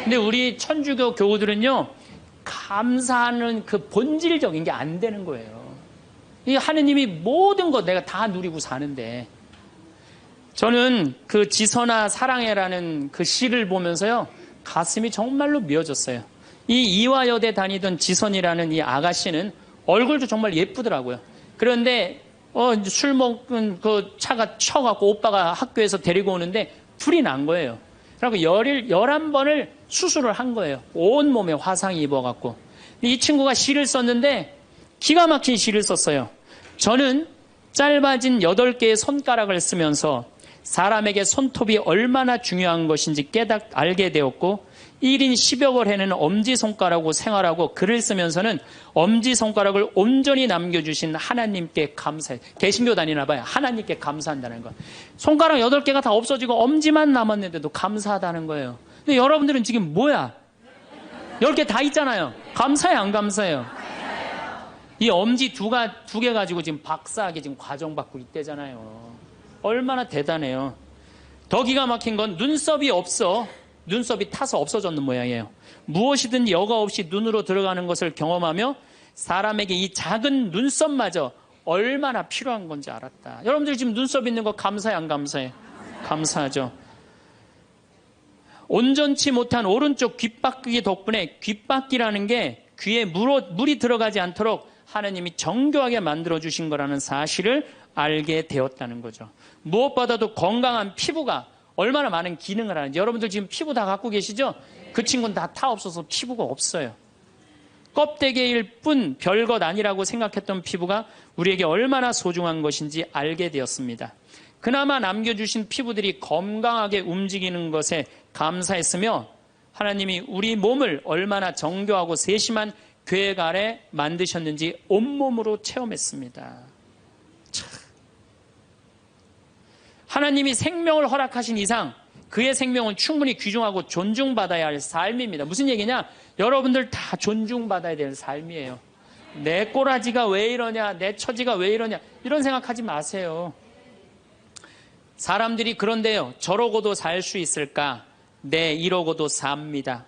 근데 우리 천주교 교우들은요 감사하는 그 본질적인 게 안 되는 거예요. 이 하느님이 모든 것 내가 다 누리고 사는데, 저는 그 지선아 사랑해라는 그 시를 보면서요, 가슴이 정말로 미어졌어요. 이 이화여대 다니던 지선이라는 이 아가씨는 얼굴도 정말 예쁘더라고요. 그런데 술 먹은 그 차가 쳐갖고 오빠가 학교에서 데리고 오는데 불이 난 거예요. 그리고 11번을 수술을 한 거예요. 온몸에 화상이 입어갖고. 이 친구가 시를 썼는데 기가 막힌 시를 썼어요. 저는 짧아진 8개의 손가락을 쓰면서 사람에게 손톱이 얼마나 중요한 것인지 알게 되었고, 1인 10여걸 해는 엄지손가락으로 생활하고 글을 쓰면서는 엄지손가락을 온전히 남겨주신 하나님께 감사해. 개신교 다니나 봐요. 하나님께 감사한다는 거. 손가락 8개가 다 없어지고 엄지만 남았는데도 감사하다는 거예요. 근데 여러분들은 지금 뭐야? 10개 다 있잖아요. 감사해, 안 감사해요? 이 엄지 두 개 가지고 지금 박사학위 지금 과정받고 있대잖아요. 얼마나 대단해요. 더 기가 막힌 건 눈썹이 없어. 눈썹이 타서 없어졌는 모양이에요. 무엇이든 여과 없이 눈으로 들어가는 것을 경험하며 사람에게 이 작은 눈썹마저 얼마나 필요한 건지 알았다. 여러분들 지금 눈썹 있는 거 감사해, 안 감사해? 감사하죠. 온전치 못한 오른쪽 귓바퀴 덕분에 귓바퀴라는 게 귀에 물이 들어가지 않도록 하나님이 정교하게 만들어주신 거라는 사실을 알게 되었다는 거죠. 무엇보다도 건강한 피부가 얼마나 많은 기능을 하는지. 여러분들 지금 피부 다 갖고 계시죠? 그 친구는 다 타 없어서 피부가 없어요. 껍데기일 뿐 별것 아니라고 생각했던 피부가 우리에게 얼마나 소중한 것인지 알게 되었습니다. 그나마 남겨주신 피부들이 건강하게 움직이는 것에 감사했으며, 하나님이 우리 몸을 얼마나 정교하고 세심한 계획 아래 만드셨는지 온몸으로 체험했습니다. 참. 하나님이 생명을 허락하신 이상 그의 생명은 충분히 귀중하고 존중받아야 할 삶입니다. 무슨 얘기냐? 여러분들 다 존중받아야 될 삶이에요. 내 꼬라지가 왜 이러냐, 내 처지가 왜 이러냐, 이런 생각하지 마세요. 사람들이 그런데요, 저러고도 살 수 있을까? 네, 이러고도 삽니다.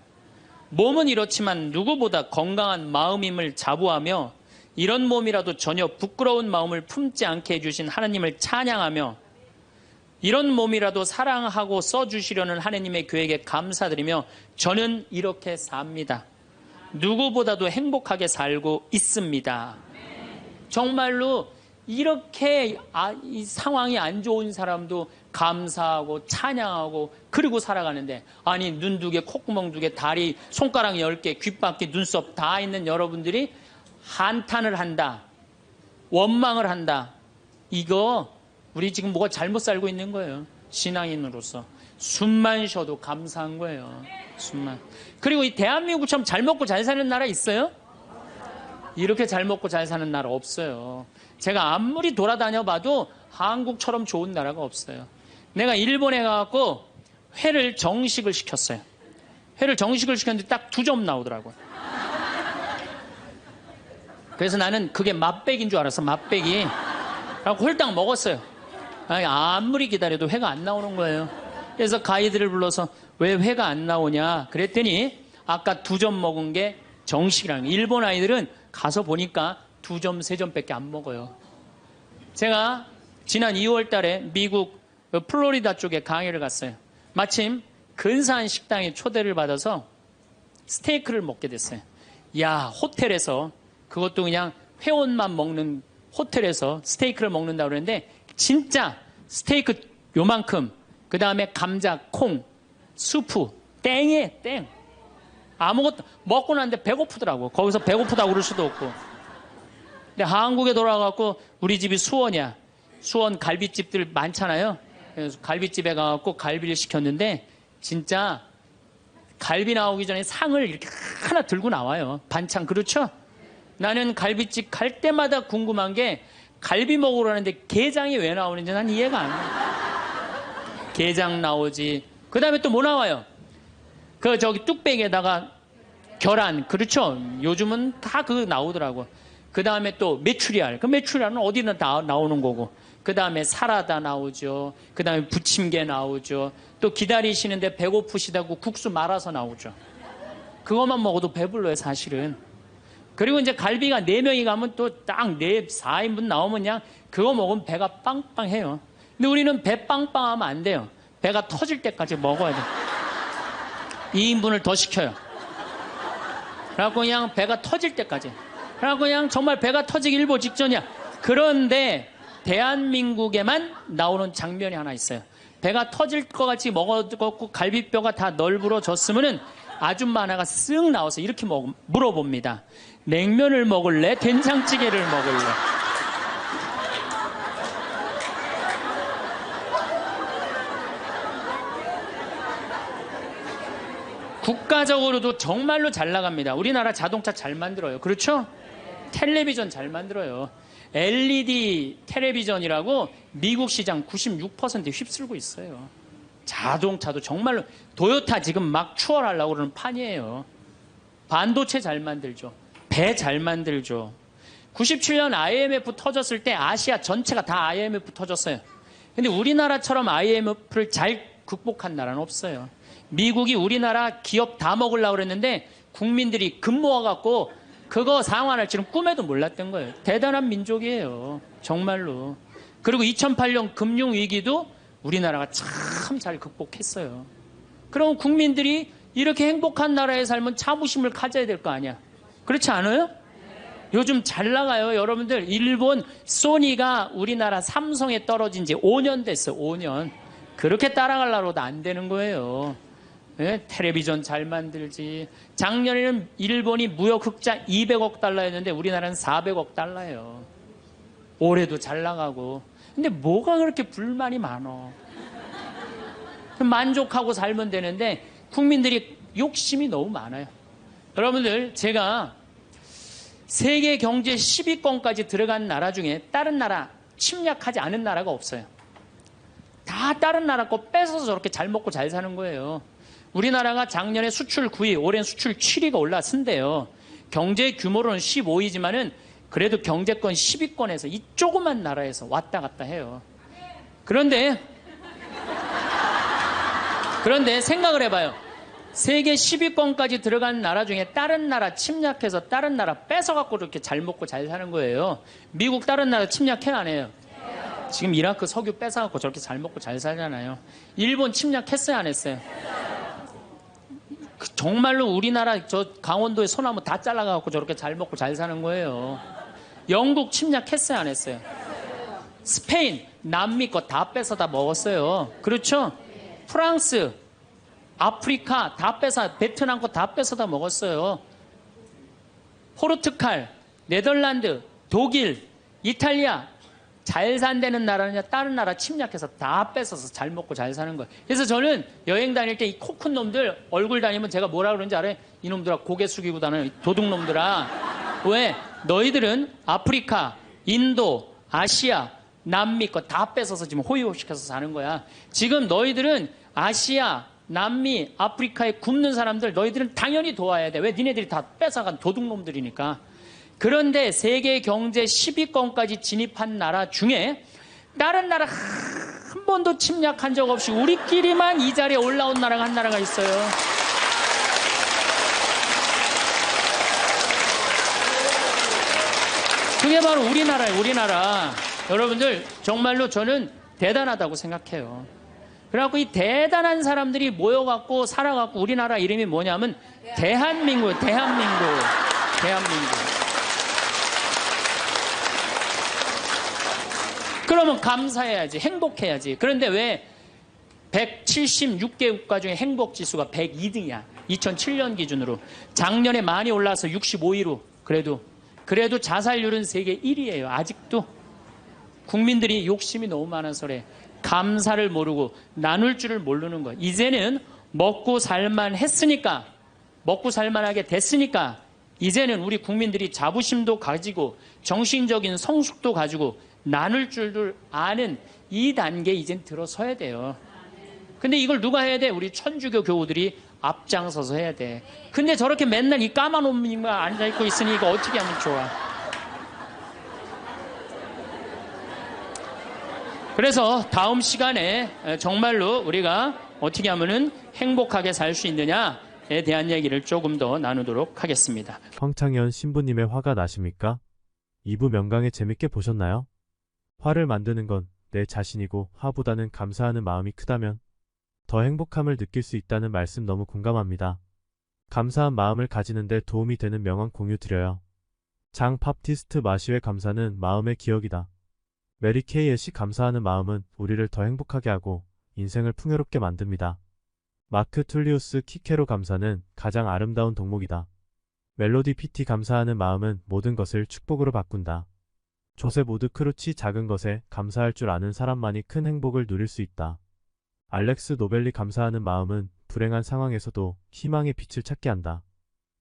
몸은 이렇지만 누구보다 건강한 마음임을 자부하며, 이런 몸이라도 전혀 부끄러운 마음을 품지 않게 해주신 하나님을 찬양하며, 이런 몸이라도 사랑하고 써주시려는 하나님의 계획에 감사드리며 저는 이렇게 삽니다. 누구보다도 행복하게 살고 있습니다. 정말로 이렇게 이 상황이 안 좋은 사람도 감사하고 찬양하고 그리고 살아가는데, 아니 눈 2개, 콧구멍 2개, 다리, 손가락 10개, 귓바퀴, 눈썹 다 있는 여러분들이 한탄을 한다, 원망을 한다. 이거 우리 지금 뭐가 잘못 살고 있는 거예요. 신앙인으로서 숨만 쉬어도 감사한 거예요. 숨만. 그리고 이 대한민국처럼 잘 먹고 잘 사는 나라 있어요? 이렇게 잘 먹고 잘 사는 나라 없어요. 제가 아무리 돌아다녀 봐도 한국처럼 좋은 나라가 없어요. 내가 일본에 가갖고 회를 정식을 시켰어요. 회를 정식을 시켰는데 딱 2점 나오더라고요. 그래서 나는 그게 맛백인 줄 알았어. 맛백이. 그래서 홀딱 먹었어요. 아니, 아무리 기다려도 회가 안 나오는 거예요. 그래서 가이드를 불러서 왜 회가 안 나오냐 그랬더니 아까 2점 먹은 게 정식이라는 거예요. 일본 아이들은 가서 보니까 2점, 3점밖에 안 먹어요. 제가 지난 2월 달에 미국 플로리다 쪽에 강의를 갔어요. 마침 근사한 식당에 초대를 받아서 스테이크를 먹게 됐어요. 야, 호텔에서, 그것도 그냥 회원만 먹는 호텔에서 스테이크를 먹는다고 그러는데 진짜 스테이크 요만큼, 그 다음에 감자, 콩, 수프, 땡이에요, 땡. 아무것도 먹고 났는데 배고프더라고. 거기서 배고프다고 그럴 수도 없고. 근데 한국에 돌아가고 우리 집이 수원이야. 수원 갈비집들 많잖아요. 그래서 갈비집에 가갖고 갈비를 시켰는데 진짜 갈비 나오기 전에 상을 이렇게 하나 들고 나와요. 반찬. 그렇죠? 나는 갈비집 갈 때마다 궁금한 게 갈비 먹으러 가는데 게장이 왜 나오는지 난 이해가 안 돼. 게장 나오지. 그 다음에 또 뭐 나와요? 저기 뚝배기에다가 계란. 그렇죠? 요즘은 다 그거 나오더라고. 그 다음에 또 메추리알. 그 메추리알은 어디나 다 나오는 거고. 그 다음에 사라다 나오죠. 그 다음에 부침개 나오죠. 또 기다리시는데 배고프시다고 국수 말아서 나오죠. 그것만 먹어도 배불러요, 사실은. 그리고 이제 갈비가 4명이 가면 또 딱 4인분 나오면 그냥 그거 먹으면 배가 빵빵해요. 근데 우리는 배 빵빵하면 안 돼요. 배가 터질 때까지 먹어야 돼요. 2인분을 더 시켜요. 그래갖고 그냥 배가 터질 때까지. 그래갖고 그냥 정말 배가 터지기 일보 직전이야. 그런데 대한민국에만 나오는 장면이 하나 있어요. 배가 터질 것 같이 먹어갖고 갈비뼈가 다 널브러졌으면은 아줌마 하나가 쓱 나와서 이렇게 물어봅니다. 냉면을 먹을래? 된장찌개를 먹을래? 국가적으로도 정말로 잘 나갑니다. 우리나라 자동차 잘 만들어요. 그렇죠? 텔레비전 잘 만들어요. LED 텔레비전이라고 미국 시장 96% 휩쓸고 있어요. 자동차도 정말로 도요타 지금 막 추월하려고 그러는 판이에요. 반도체 잘 만들죠. 배 잘 만들죠. 97년 IMF 터졌을 때 아시아 전체가 다 IMF 터졌어요. 근데 우리나라처럼 IMF를 잘 극복한 나라는 없어요. 미국이 우리나라 기업 다 먹으려고 그랬는데 국민들이 금 모아갖고 그거 상환할 줄은 꿈에도 몰랐던 거예요. 대단한 민족이에요. 정말로. 그리고 2008년 금융위기도 우리나라가 참 잘 극복했어요. 그럼 국민들이 이렇게 행복한 나라에 살면 자부심을 가져야 될 거 아니야. 그렇지 않아요? 요즘 잘 나가요. 여러분들 일본 소니가 우리나라 삼성에 떨어진 지 5년 됐어. 5년. 그렇게 따라가려고도 안 되는 거예요. 네? 텔레비전 잘 만들지. 작년에는 일본이 무역 흑자 200억 달러였는데 우리나라는 400억 달러예요. 올해도 잘 나가고. 근데 뭐가 그렇게 불만이 많어? 만족하고 살면 되는데 국민들이 욕심이 너무 많아요. 여러분들 제가 세계 경제 10위권까지 들어간 나라 중에 다른 나라 침략하지 않은 나라가 없어요. 다 다른 나라 거 뺏어서 저렇게 잘 먹고 잘 사는 거예요. 우리나라가 작년에 수출 9위, 올해는 수출 7위가 올랐은데요. 경제 규모로는 15위지만은 그래도 경제권 10위권에서 이 조그만 나라에서 왔다 갔다 해요. 그런데 생각을 해봐요. 세계 10위권까지 들어간 나라 중에 다른 나라 침략해서 다른 나라 뺏어갖고 이렇게 잘 먹고 잘 사는 거예요. 미국 다른 나라 침략해 안 해요? 지금 이라크 석유 뺏어갖고 저렇게 잘 먹고 잘 살잖아요. 일본 침략했어요 안 했어요? 정말로 우리나라 저 강원도의 소나무 다 잘라갖고 저렇게 잘 먹고 잘 사는 거예요. 영국 침략했어요 안 했어요? 스페인, 남미 거 다 뺏어 다 먹었어요. 그렇죠? 프랑스, 아프리카 다 뺏어, 베트남 거 다 뺏어 다 먹었어요. 포르투갈, 네덜란드, 독일, 이탈리아 잘 산다는 나라냐 다른 나라 침략해서 다 뺏어서 잘 먹고 잘 사는 거예요. 그래서 저는 여행 다닐 때 이 코 큰 놈들 얼굴 다니면 제가 뭐라 그러는지 알아요? 이놈들아 고개 숙이고 다녀 도둑놈들아. 왜? 너희들은 아프리카, 인도, 아시아, 남미 거 다 뺏어서 지금 호의호식해서 사는 거야. 지금 너희들은 아시아, 남미, 아프리카에 굶는 사람들 너희들은 당연히 도와야 돼. 왜? 니네들이 다 뺏어간 도둑놈들이니까. 그런데 세계 경제 10위권까지 진입한 나라 중에 다른 나라 한 번도 침략한 적 없이 우리끼리만 이 자리에 올라온 나라가 한 나라가 있어요. 그게 바로 우리나라예요. 우리나라. 여러분들 정말로 저는 대단하다고 생각해요. 그래갖고 이 대단한 사람들이 모여갖고 살아갖고 우리나라 이름이 뭐냐면 대한민국이에요. 대한민국. 그러면 감사해야지. 행복해야지. 그런데 왜 176개 국가 중에 행복지수가 102등이야. 2007년 기준으로. 작년에 많이 올라서 65위로. 그래도 자살률은 세계 1위예요. 아직도. 국민들이 욕심이 너무 많아서 그래. 감사를 모르고 나눌 줄을 모르는 거예요. 이제는 먹고 살만 했으니까, 먹고 살만하게 됐으니까 이제는 우리 국민들이 자부심도 가지고 정신적인 성숙도 가지고 나눌 줄을 아는 이 단계에 이젠 들어서야 돼요. 근데 이걸 누가 해야 돼? 우리 천주교 교우들이 앞장서서 해야 돼. 근데 저렇게 맨날 이 까만 옷만 앉아있고 있으니 이거 어떻게 하면 좋아? 그래서 다음 시간에 정말로 우리가 어떻게 하면은 행복하게 살 수 있느냐, 감사에 대한 얘기를 조금 더 나누도록 하겠습니다. 황창현 신부님의 화가 나십니까? 2부 명강의 재밌게 보셨나요? 화를 만드는 건 내 자신이고 화보다는 감사하는 마음이 크다면 더 행복함을 느낄 수 있다는 말씀 너무 공감합니다. 감사한 마음을 가지는데 도움이 되는 명언 공유 드려요. 장 팝티스트 마시오의 감사는 마음의 기억이다. 메리 케이 앳이 감사하는 마음은 우리를 더 행복하게 하고 인생을 풍요롭게 만듭니다. 마크 툴리우스 키케로 감사는 가장 아름다운 덕목이다. 멜로디 PT 감사하는 마음은 모든 것을 축복으로 바꾼다. 조셉 우드 크루치 작은 것에 감사할 줄 아는 사람만이 큰 행복을 누릴 수 있다. 알렉스 노벨리 감사하는 마음은 불행한 상황에서도 희망의 빛을 찾게 한다.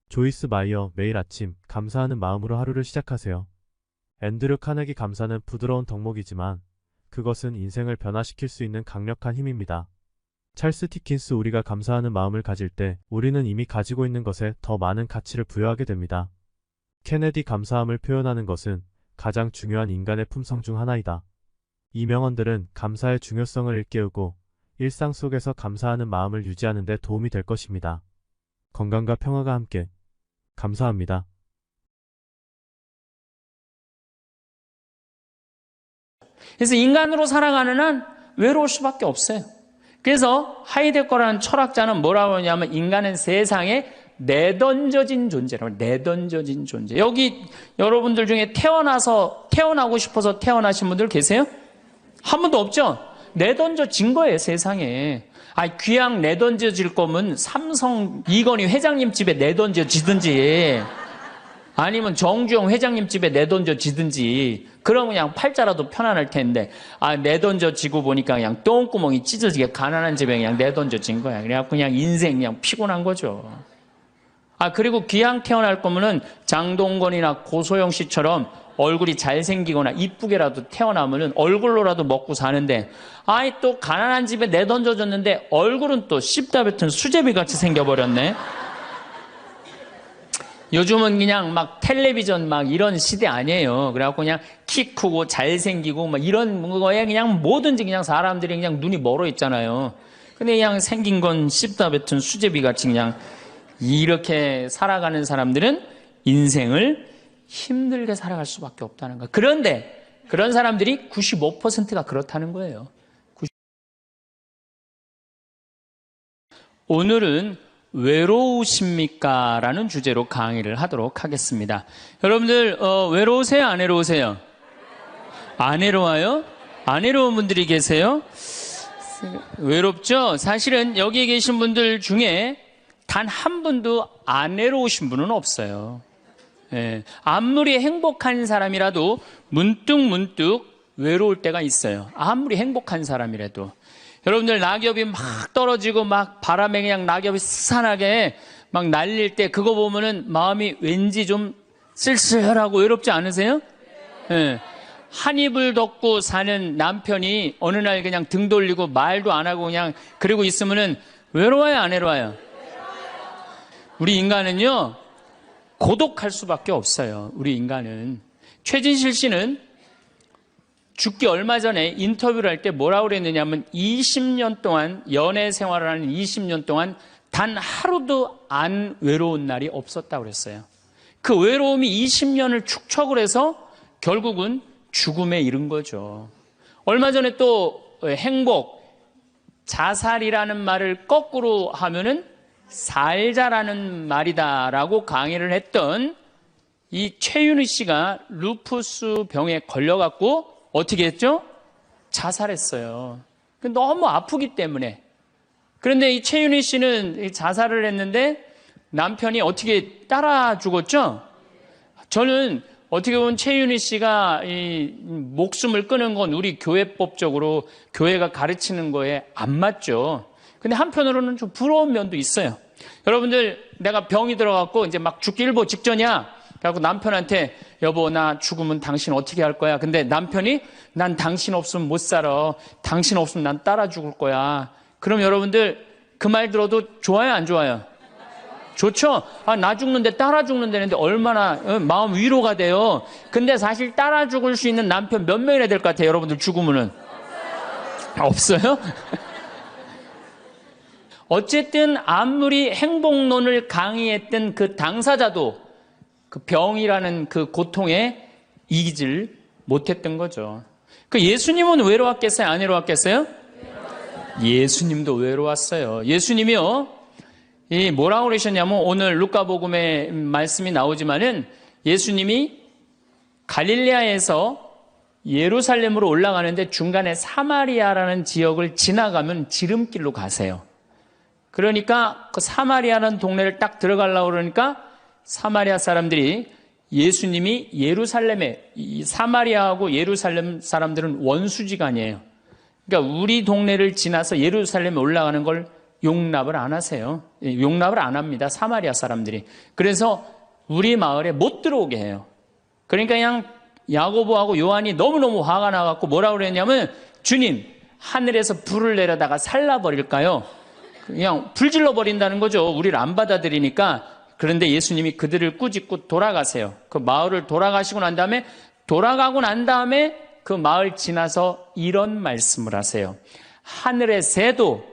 조이스 마이어 매일 아침 감사하는 마음으로 하루를 시작하세요. 앤드류 카네기 감사는 부드러운 덕목이지만 그것은 인생을 변화시킬 수 있는 강력한 힘입니다. 찰스 티킨스 우리가 감사하는 마음을 가질 때 우리는 이미 가지고 있는 것에 더 많은 가치를 부여하게 됩니다. 케네디 감사함을 표현하는 것은 가장 중요한 인간의 품성 중 하나이다. 이 명언들은 감사의 중요성을 일깨우고 일상 속에서 감사하는 마음을 유지하는 데 도움이 될 것입니다. 건강과 평화가 함께. 감사합니다. 그래서 인간으로 살아가는 한 외로울 수밖에 없어요. 그래서 하이데거라는 철학자는 뭐라고 하냐면 인간은 세상에 내던져진 존재라고. 내던져진 존재. 여기 여러분들 중에 태어나고 싶어서 태어나신 분들 계세요? 한 분도 없죠? 내던져진 거예요, 세상에. 귀양 내던져질 거면 삼성 이건희 회장님 집에 내던져지든지 아니면 정주영 회장님 집에 내던져지든지 그러면 그냥 팔자라도 편안할 텐데 내던져지고 보니까 그냥 똥구멍이 찢어지게 가난한 집에 그냥 내던져진 거야. 그래갖고 그냥 인생 그냥 피곤한 거죠. 그리고 귀양 태어날 거면은 장동건이나 고소영 씨처럼 얼굴이 잘생기거나 이쁘게라도 태어나면은 얼굴로라도 먹고 사는데 또 가난한 집에 내던져졌는데 얼굴은 또 씹다 뱉은 수제비 같이 생겨버렸네. 요즘은 그냥 막 텔레비전 막 이런 시대 아니에요. 그래갖고 그냥 키 크고 잘생기고 막 이런 거에 그냥 뭐든지 그냥 사람들이 그냥 눈이 멀어 있잖아요. 근데 그냥 생긴 건 씹다 뱉은 수제비 같이 그냥 이렇게 살아가는 사람들은 인생을 힘들게 살아갈 수밖에 없다는 거예요. 그런데 그런 사람들이 95%가 그렇다는 거예요. 오늘은 외로우십니까? 라는 주제로 강의를 하도록 하겠습니다. 여러분들 외로우세요? 안 외로우세요? 안 외로워요? 안 외로운 분들이 계세요? 외롭죠? 사실은 여기에 계신 분들 중에 단 한 분도 안 외로우신 분은 없어요. 아무리 행복한 사람이라도 문득 외로울 때가 있어요. 아무리 행복한 사람이라도. 여러분들 낙엽이 막 떨어지고 막 바람에 그냥 낙엽이 스산하게 막 날릴 때 그거 보면은 마음이 왠지 좀 쓸쓸하고 외롭지 않으세요? 한 입을 덮고 사는 남편이 어느 날 그냥 등 돌리고 말도 안 하고 그냥 그러고 있으면은 외로워요, 안 외로워요? 우리 인간은요, 고독할 수밖에 없어요. 우리 인간은. 최진실 씨는 죽기 얼마 전에 인터뷰를 할 때 뭐라고 그랬느냐면 20년 동안 연애 생활을 하는 20년 동안 단 하루도 안 외로운 날이 없었다고 그랬어요. 그 외로움이 20년을 축적을 해서 결국은 죽음에 이른 거죠. 얼마 전에 또 행복, 자살이라는 말을 거꾸로 하면은 살자라는 말이다라고 강의를 했던 이 최윤희 씨가 루푸스 병에 걸려갖고 어떻게 했죠? 자살했어요. 너무 아프기 때문에. 그런데 이 최윤희 씨는 자살을 했는데 남편이 어떻게 따라 죽었죠? 저는 어떻게 보면 최윤희 씨가 이 목숨을 끊은 건 우리 교회법적으로 교회가 가르치는 거에 안 맞죠. 근데 한편으로는 좀 부러운 면도 있어요. 여러분들, 내가 병이 들어갖고 이제 막 죽기 일보 직전이야. 그래갖고 남편한테 여보 나 죽으면 당신 어떻게 할 거야? 근데 남편이 난 당신 없으면 못 살아. 당신 없으면 난 따라 죽을 거야. 그럼 여러분들 그 말 들어도 좋아요, 안 좋아요? 좋죠? 나 죽는데 따라 죽는다는데 얼마나 마음 위로가 돼요. 근데 사실 따라 죽을 수 있는 남편 몇 명이나 될 것 같아요, 여러분들 죽으면은? 없어요? 어쨌든 아무리 행복론을 강의했던 그 당사자도 그 병이라는 그 고통에 이기질 못했던 거죠. 그 예수님은 외로웠겠어요? 안 외로웠겠어요? 예수님도 외로웠어요. 예수님이요, 이 뭐라고 그러셨냐면, 오늘 루카복음에 말씀이 나오지만은 예수님이 갈릴레아에서 예루살렘으로 올라가는데 중간에 사마리아라는 지역을 지나가면 지름길로 가세요. 그러니까 그 사마리아라는 동네를 딱 들어가려고 그러니까 사마리아 사람들이, 예수님이 예루살렘에, 이 사마리아하고 예루살렘 사람들은 원수지간이에요. 그러니까 우리 동네를 지나서 예루살렘에 올라가는 걸 용납을 안 하세요. 용납을 안 합니다, 사마리아 사람들이. 그래서 우리 마을에 못 들어오게 해요. 그러니까 그냥 야고보하고 요한이 너무너무 화가 나갖고 뭐라고 그랬냐면, 주님, 하늘에서 불을 내려다가 살라버릴까요? 그냥 불질러 버린다는 거죠. 우리를 안 받아들이니까. 그런데 예수님이 그들을 꾸짖고 돌아가세요. 그 마을을 돌아가시고 난 다음에, 돌아가고 난 다음에 그 마을 지나서 이런 말씀을 하세요. 하늘의 새도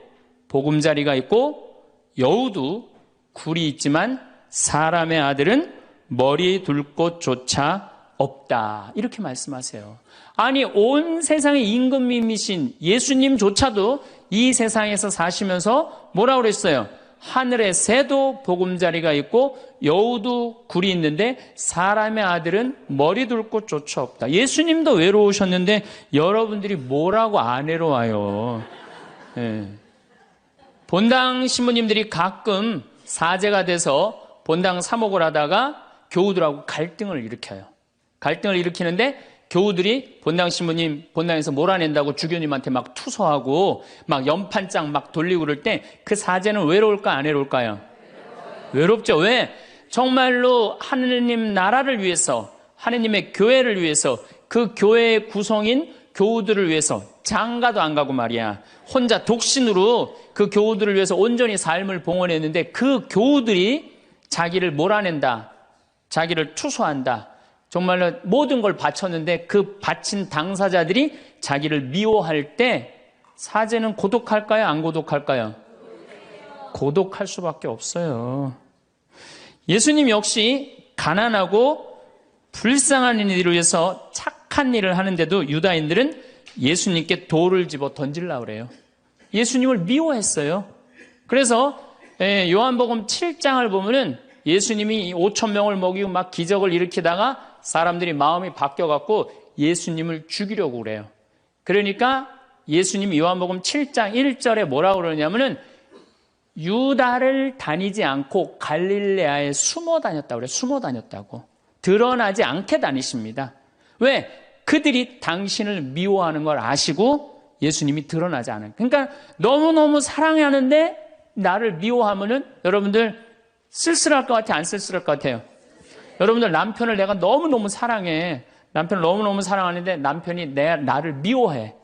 보금자리가 있고 여우도 굴이 있지만 사람의 아들은 머리 둘 곳조차 없다. 이렇게 말씀하세요. 아니, 온 세상의 임금님이신 예수님조차도 이 세상에서 사시면서 뭐라고 그랬어요? 하늘의 새도 보금자리가 있고 여우도 굴이 있는데 사람의 아들은 머리 둘 곳조차 없다. 예수님도 외로우셨는데 여러분들이 뭐라고 안 외로워요? 예. 본당 신부님들이 가끔 사제가 돼서 본당 사목을 하다가 교우들하고 갈등을 일으켜요. 갈등을 일으키는데 교우들이 본당 신부님 본당에서 몰아낸다고 주교님한테 막 투서하고 막 연판장 막 돌리고 그럴 때 그 사제는 외로울까 안 외로울까요? 외롭죠. 왜? 정말로 하느님 나라를 위해서, 하느님의 교회를 위해서, 그 교회의 구성인 교우들을 위해서 장가도 안 가고 말이야, 혼자 독신으로 그 교우들을 위해서 온전히 삶을 봉헌했는데 그 교우들이 자기를 몰아낸다, 자기를 투소한다, 정말로 모든 걸 바쳤는데 그 바친 당사자들이 자기를 미워할 때 사제는 고독할까요? 안 고독할까요? 고독할 수밖에 없어요. 예수님 역시 가난하고 불쌍한 이들을 위해서 착한 일을 하는데도 유다인들은 예수님께 돌을 집어 던지려고 그래요. 예수님을 미워했어요. 그래서 요한복음 7장을 보면은 예수님이 5천 명을 먹이고 막 기적을 일으키다가 사람들이 마음이 바뀌어갖고 예수님을 죽이려고 그래요. 그러니까 예수님이 요한복음 7장 1절에 뭐라고 그러냐면은 유다를 다니지 않고 갈릴레아에 숨어 다녔다고 그래요. 숨어 다녔다고. 드러나지 않게 다니십니다. 왜? 그들이 당신을 미워하는 걸 아시고 예수님이 드러나지 않아요. 그러니까 너무너무 사랑하는데 나를 미워하면은 여러분들 쓸쓸할 것 같아요? 안 쓸쓸할 것 같아요? 여러분들 남편을 내가 너무너무 사랑해. 남편을 너무너무 사랑하는데 남편이 나를 미워해.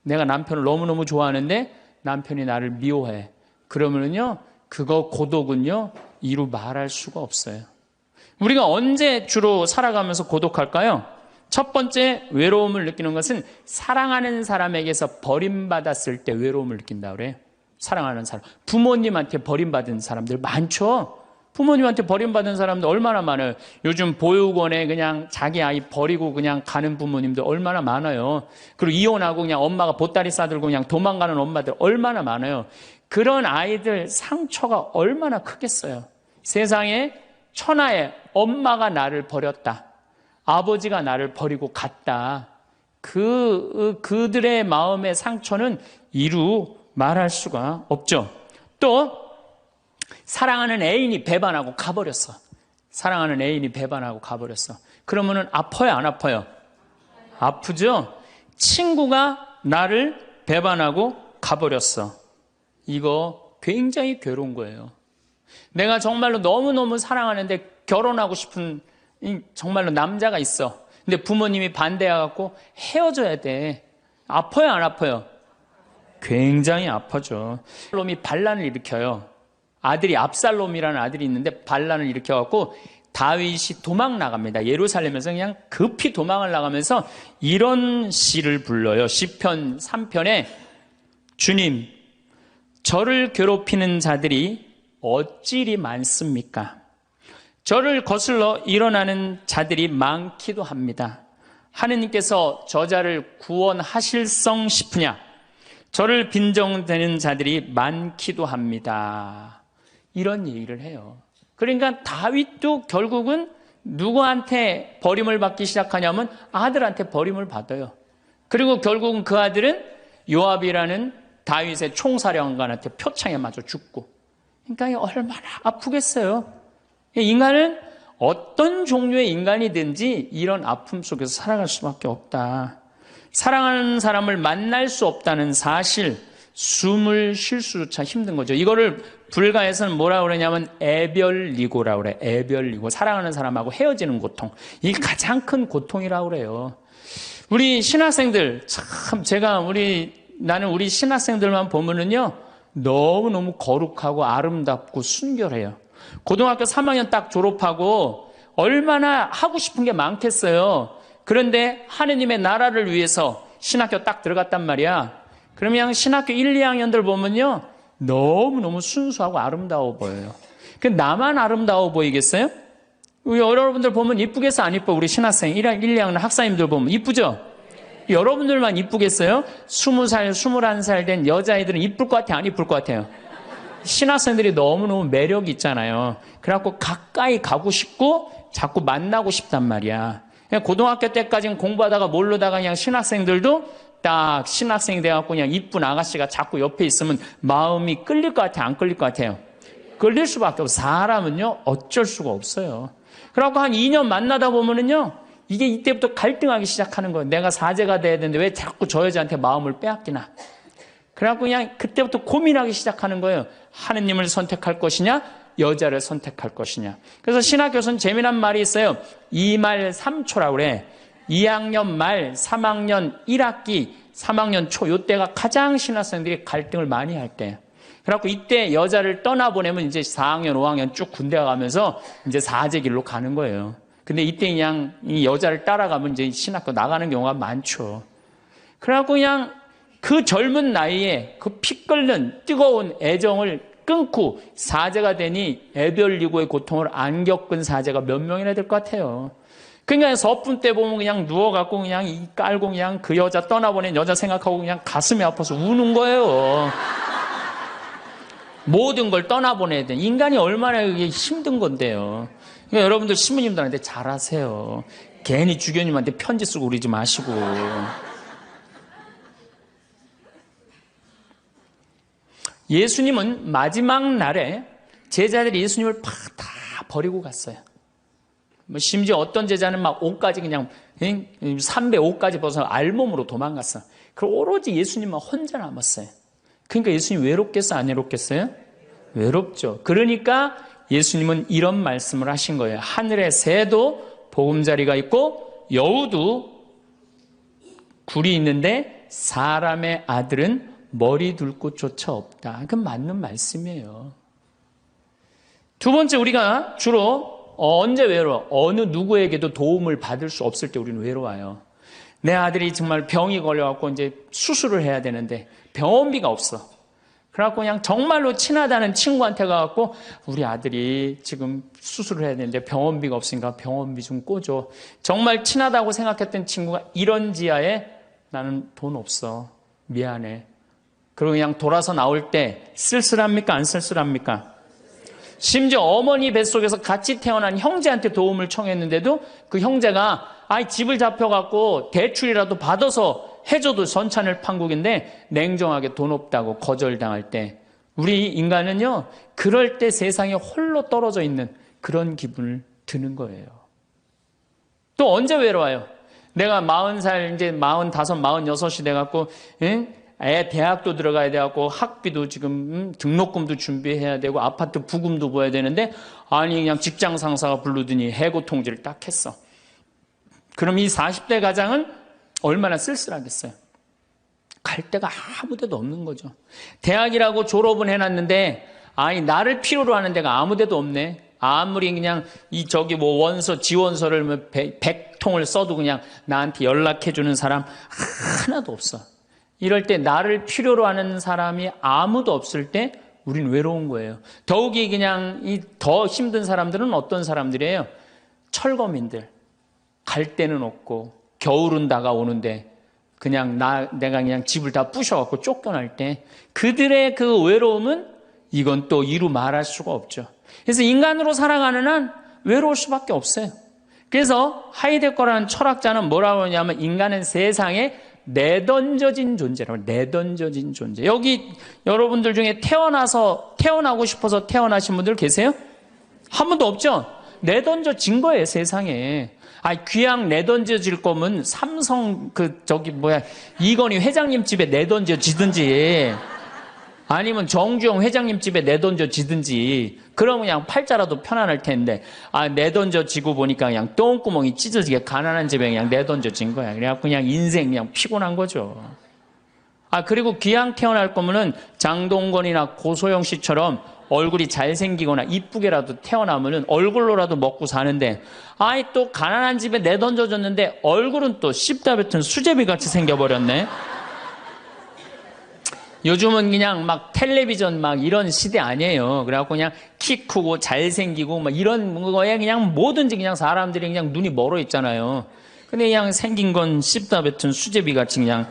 내가 남편을 너무너무 좋아하는데 남편이 나를 미워해. 그러면은요, 그거 고독은요, 이루 말할 수가 없어요. 우리가 언제 주로 살아가면서 고독할까요? 첫 번째 외로움을 느끼는 것은 사랑하는 사람에게서 버림받았을 때 외로움을 느낀다 그래요. 사랑하는 사람. 부모님한테 버림받은 사람들 많죠? 부모님한테 버림받은 사람들 얼마나 많아요. 요즘 보육원에 그냥 자기 아이 버리고 그냥 가는 부모님들 얼마나 많아요. 그리고 이혼하고 그냥 엄마가 보따리 싸들고 그냥 도망가는 엄마들 얼마나 많아요. 그런 아이들 상처가 얼마나 크겠어요. 세상에 천하에 엄마가 나를 버렸다, 아버지가 나를 버리고 갔다, 그들의 마음의 상처는 이루 말할 수가 없죠. 또 사랑하는 애인이 배반하고 가버렸어. 사랑하는 애인이 배반하고 가버렸어. 그러면은 아파요, 안 아파요? 아프죠? 친구가 나를 배반하고 가버렸어. 이거 굉장히 괴로운 거예요. 내가 정말로 너무너무 사랑하는데 결혼하고 싶은 정말로 남자가 있어. 근데 부모님이 반대해갖고 헤어져야 돼. 아파요, 안 아파요? 굉장히 아파죠. 놈이 반란을 일으켜요. 아들이 압살롬이라는 아들이 있는데 반란을 일으켜갖고 다윗이 도망 나갑니다. 예루살렘에서 그냥 급히 도망을 나가면서 이런 시를 불러요. 시편 3편에 주님, 저를 괴롭히는 자들이 어찌리 많습니까? 저를 거슬러 일어나는 자들이 많기도 합니다. 하느님께서 저자를 구원하실성 싶으냐? 저를 빈정대는 자들이 많기도 합니다. 이런 얘기를 해요. 그러니까 다윗도 결국은 누구한테 버림을 받기 시작하냐면 아들한테 버림을 받아요. 그리고 결국은 그 아들은 요압이라는 다윗의 총사령관한테 표창에 맞아 죽고. 그러니까 얼마나 아프겠어요. 인간은 어떤 종류의 인간이든지 이런 아픔 속에서 살아갈 수밖에 없다. 사랑하는 사람을 만날 수 없다는 사실, 숨을 쉴 수조차 힘든 거죠. 이거를 불가에서는 뭐라고 그러냐면 애별리고라고 그래. 애별리고. 사랑하는 사람하고 헤어지는 고통. 이게 가장 큰 고통이라고 그래요. 우리 신학생들, 참 나는 우리 신학생들만 보면은요, 너무너무 거룩하고 아름답고 순결해요. 고등학교 3학년 딱 졸업하고 얼마나 하고 싶은 게 많겠어요. 그런데 하느님의 나라를 위해서 신학교 딱 들어갔단 말이야. 그러면 신학교 1, 2학년들 보면요, 너무너무 순수하고 아름다워 보여요. 나만 아름다워 보이겠어요? 여러분들 보면 이쁘겠어, 안 이뻐? 우리 신학생 1, 2학년 학사님들 보면 이쁘죠? 여러분들만 이쁘겠어요? 20살, 21살 된 여자아이들은 이쁠 것 같아요, 안 이쁠 것 같아요? 신학생들이 너무너무 매력이 있잖아요. 그래갖고 가까이 가고 싶고 자꾸 만나고 싶단 말이야. 고등학교 때까지는 공부하다가 모르다가 그냥 신학생들도 딱 신학생이 돼갖고 그냥 이쁜 아가씨가 자꾸 옆에 있으면 마음이 끌릴 것 같아요, 안 끌릴 것 같아요? 끌릴 수밖에 없어요. 사람은요, 어쩔 수가 없어요. 그래갖고 한 2년 만나다 보면은요, 이게 이때부터 갈등하기 시작하는 거예요. 내가 사제가 돼야 되는데 왜 자꾸 저 여자한테 마음을 빼앗기나. 그래갖고 그냥 그때부터 고민하기 시작하는 거예요. 하느님을 선택할 것이냐, 여자를 선택할 것이냐. 그래서 신학교에서는 재미난 말이 있어요. 2말 3초라고 그래. 2학년 말, 3학년 1학기, 3학년 초, 요때가 가장 신학생들이 갈등을 많이 할 때예요. 그래갖고 이때 여자를 떠나보내면 이제 4학년, 5학년 쭉 군대 가면서 이제 사제길로 가는 거예요. 근데 이때 그냥 이 여자를 따라가면 이제 신학교 나가는 경우가 많죠. 그래갖고 그냥 그 젊은 나이에 그 피 끓는 뜨거운 애정을 끊고 사제가 되니 애별리고의 고통을 안 겪은 사제가 몇 명이나 될 것 같아요. 그러니까 서푼 때 보면 그냥 누워갖고 그냥 이 깔고 그냥 그 여자 떠나보낸 여자 생각하고 그냥 가슴이 아파서 우는 거예요. 모든 걸 떠나보내야 돼. 인간이 얼마나 그게 힘든 건데요. 그러니까 여러분들 신부님들한테 잘하세요. 괜히 주교님한테 편지 쓰고 그러지 마시고. 예수님은 마지막 날에 제자들이 예수님을 다 버리고 갔어요. 심지어 어떤 제자는 막 옷까지 그냥 삼배 옷까지 벗어 알몸으로 도망갔어. 그리고 오로지 예수님만 혼자 남았어요. 그러니까 예수님 외롭겠어요, 안 외롭겠어요? 외롭죠. 그러니까 예수님은 이런 말씀을 하신 거예요. 하늘에 새도 보금자리가 있고 여우도 굴이 있는데 사람의 아들은 머리 둘 곳조차 없다. 그건 맞는 말씀이에요. 두 번째, 우리가 주로 언제 외로워? 어느 누구에게도 도움을 받을 수 없을 때 우리는 외로워요. 내 아들이 정말 병이 걸려갖고 이제 수술을 해야 되는데 병원비가 없어. 그래갖고 그냥 정말로 친하다는 친구한테 가갖고 우리 아들이 지금 수술을 해야 되는데 병원비가 없으니까 병원비 좀 꿔줘. 정말 친하다고 생각했던 친구가 이런 지하에 나는 돈 없어. 미안해. 그리고 그냥 돌아서 나올 때 쓸쓸합니까? 안 쓸쓸합니까? 심지어 어머니 뱃속에서 같이 태어난 형제한테 도움을 청했는데도 그 형제가 집을 잡혀갖고 대출이라도 받아서 해줘도 선찬을 판국인데 냉정하게 돈 없다고 거절당할 때 우리 인간은요, 그럴 때 세상에 홀로 떨어져 있는 그런 기분을 드는 거예요. 또 언제 외로워요? 내가 40살, 이제 45, 46이 돼갖고 애 대학도 들어가야 돼갖고 학비도 지금 등록금도 준비해야 되고 아파트 부금도 보야 되는데 그냥 직장 상사가 부르더니 해고 통지를 딱 했어. 그럼 이 40대 가장은 얼마나 쓸쓸하겠어요. 갈 데가 아무 데도 없는 거죠. 대학이라고 졸업은 해놨는데 나를 필요로 하는 데가 아무 데도 없네. 아무리 그냥 원서 지원서를 100통을 써도 그냥 나한테 연락해주는 사람 하나도 없어. 이럴 때 나를 필요로 하는 사람이 아무도 없을 때 우린 외로운 거예요. 더욱이 그냥 이 더 힘든 사람들은 어떤 사람들이에요? 철거민들. 갈 데는 없고 겨울은 다가오는데 그냥 내가 그냥 집을 다 부셔갖고 쫓겨날 때 그들의 그 외로움은 이건 또 이루 말할 수가 없죠. 그래서 인간으로 살아가는 한 외로울 수밖에 없어요. 그래서 하이데거라는 철학자는 뭐라고 하냐면 인간은 세상에 내던져진 존재라고. 내던져진 존재. 여기 여러분들 중에 태어나고 싶어서 태어나신 분들 계세요? 한 분도 없죠? 내던져진 거예요, 세상에. 귀양 내던져질 거면 삼성 이건희 회장님 집에 내던져지든지 아니면 정주영 회장님 집에 내던져지든지 그러면 그냥 팔자라도 편안할 텐데 내던져지고 보니까 그냥 똥구멍이 찢어지게 가난한 집에 그냥 내던져진 거야. 그래갖고 그냥 인생 그냥 피곤한 거죠. 그리고 귀양 태어날 거면은 장동건이나 고소영 씨처럼 얼굴이 잘생기거나 이쁘게라도 태어나면은 얼굴로라도 먹고 사는데 또 가난한 집에 내던져졌는데 얼굴은 또 씹다 뱉은 수제비 같이 생겨버렸네. 요즘은 그냥 막 텔레비전 막 이런 시대 아니에요. 그래갖고 그냥 키 크고 잘생기고 막 이런 거에 그냥 뭐든지 그냥 사람들이 그냥 눈이 멀어 있잖아요. 근데 그냥 생긴 건 씹다 뱉은 수제비 같이 그냥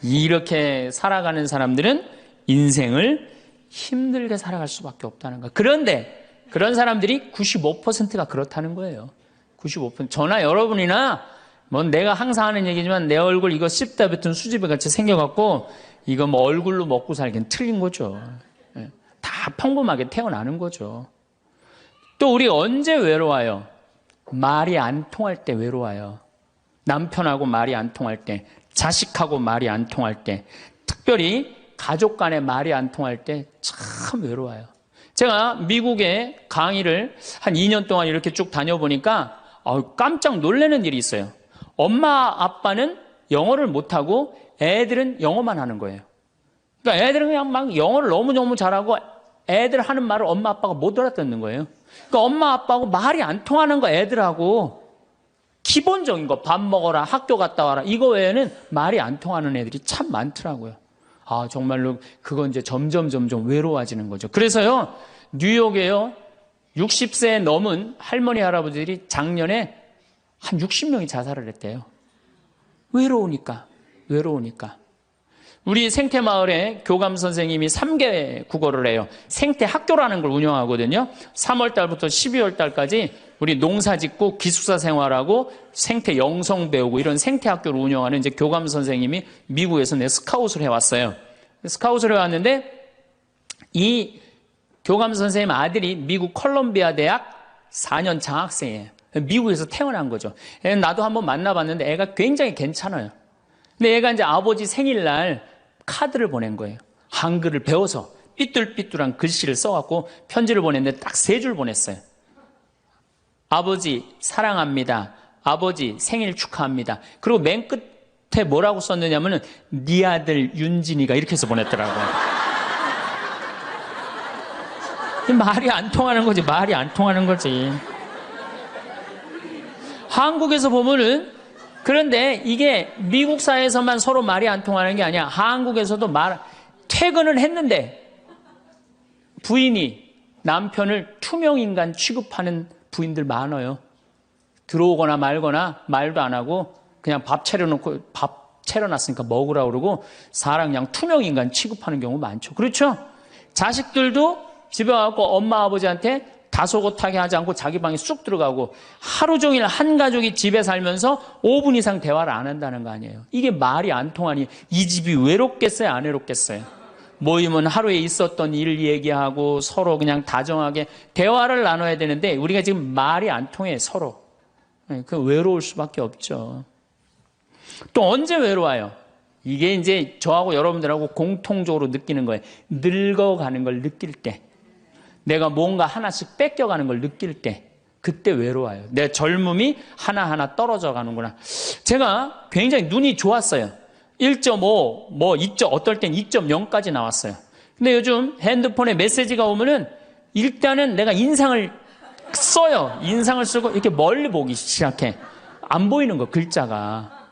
이렇게 살아가는 사람들은 인생을 힘들게 살아갈 수밖에 없다는 거예요. 그런데 그런 사람들이 95%가 그렇다는 거예요. 95%. 저나 여러분이나 내가 항상 하는 얘기지만 내 얼굴 이거 씹다 뱉은 수제비 같이 생겨갖고 이거 얼굴로 먹고 살기엔 틀린 거죠. 다 평범하게 태어나는 거죠. 또 우리 언제 외로워요? 말이 안 통할 때 외로워요. 남편하고 말이 안 통할 때, 자식하고 말이 안 통할 때, 특별히 가족 간에 말이 안 통할 때 참 외로워요. 제가 미국에 강의를 한 2년 동안 이렇게 쭉 다녀보니까 깜짝 놀라는 일이 있어요. 엄마 아빠는 영어를 못하고 애들은 영어만 하는 거예요. 그러니까 애들은 그냥 막 영어를 너무너무 잘하고 애들 하는 말을 엄마 아빠가 못 알아듣는 거예요. 그러니까 엄마 아빠하고 말이 안 통하는 거 애들하고 기본적인 거 밥 먹어라, 학교 갔다 와라 이거 외에는 말이 안 통하는 애들이 참 많더라고요. 정말로 그건 이제 점점 외로워지는 거죠. 그래서요 뉴욕에요 60세 넘은 할머니 할아버지들이 작년에 한 60명이 자살을 했대요. 외로우니까. 우리 생태마을에 교감 선생님이 3개 국어를 해요. 생태학교라는 걸 운영하거든요. 3월 달부터 12월 달까지 우리 농사 짓고 기숙사 생활하고 생태 영성 배우고 이런 생태학교를 운영하는 이제 교감 선생님이 미국에서 스카웃을 해왔어요. 스카웃을 해왔는데 이 교감 선생님 아들이 미국 컬럼비아 대학 4년 장학생이에요. 미국에서 태어난 거죠. 나도 한번 만나봤는데 애가 굉장히 괜찮아요. 근데 얘가 이제 아버지 생일날 카드를 보낸 거예요. 한글을 배워서 삐뚤삐뚤한 글씨를 써갖고 편지를 보냈는데 딱 3줄 보냈어요. 아버지 사랑합니다. 아버지 생일 축하합니다. 그리고 맨 끝에 뭐라고 썼느냐면은 네 아들 윤진이가 이렇게 해서 보냈더라고요. 말이 안 통하는 거지. 말이 안 통하는 거지. 한국에서 보면은 그런데 이게 미국 사회에서만 서로 말이 안 통하는 게 아니야. 한국에서도 퇴근을 했는데 부인이 남편을 투명인간 취급하는 부인들 많아요. 들어오거나 말거나 말도 안 하고 그냥 밥 차려놨으니까 먹으라고 그러고 사람 그냥 투명인간 취급하는 경우 많죠. 그렇죠? 자식들도 집에 와서 엄마 아버지한테 다소곳하게 하지 않고 자기 방에 쑥 들어가고 하루 종일 한 가족이 집에 살면서 5분 이상 대화를 안 한다는 거 아니에요. 이게 말이 안 통하니 이 집이 외롭겠어요? 안 외롭겠어요? 모이면 하루에 있었던 일 얘기하고 서로 그냥 다정하게 대화를 나눠야 되는데 우리가 지금 말이 안 통해 서로. 그 외로울 수밖에 없죠. 또 언제 외로워요? 이게 이제 저하고 여러분들하고 공통적으로 느끼는 거예요. 늙어가는 걸 느낄 때. 내가 뭔가 하나씩 뺏겨가는 걸 느낄 때 그때 외로워요. 내 젊음이 하나하나 떨어져 가는구나. 제가 굉장히 눈이 좋았어요. 1.5, 어떨 땐 2.0까지 나왔어요. 근데 요즘 핸드폰에 메시지가 오면은 일단은 내가 인상을 써요. 인상을 쓰고 이렇게 멀리 보기 시작해. 안 보이는 거, 글자가.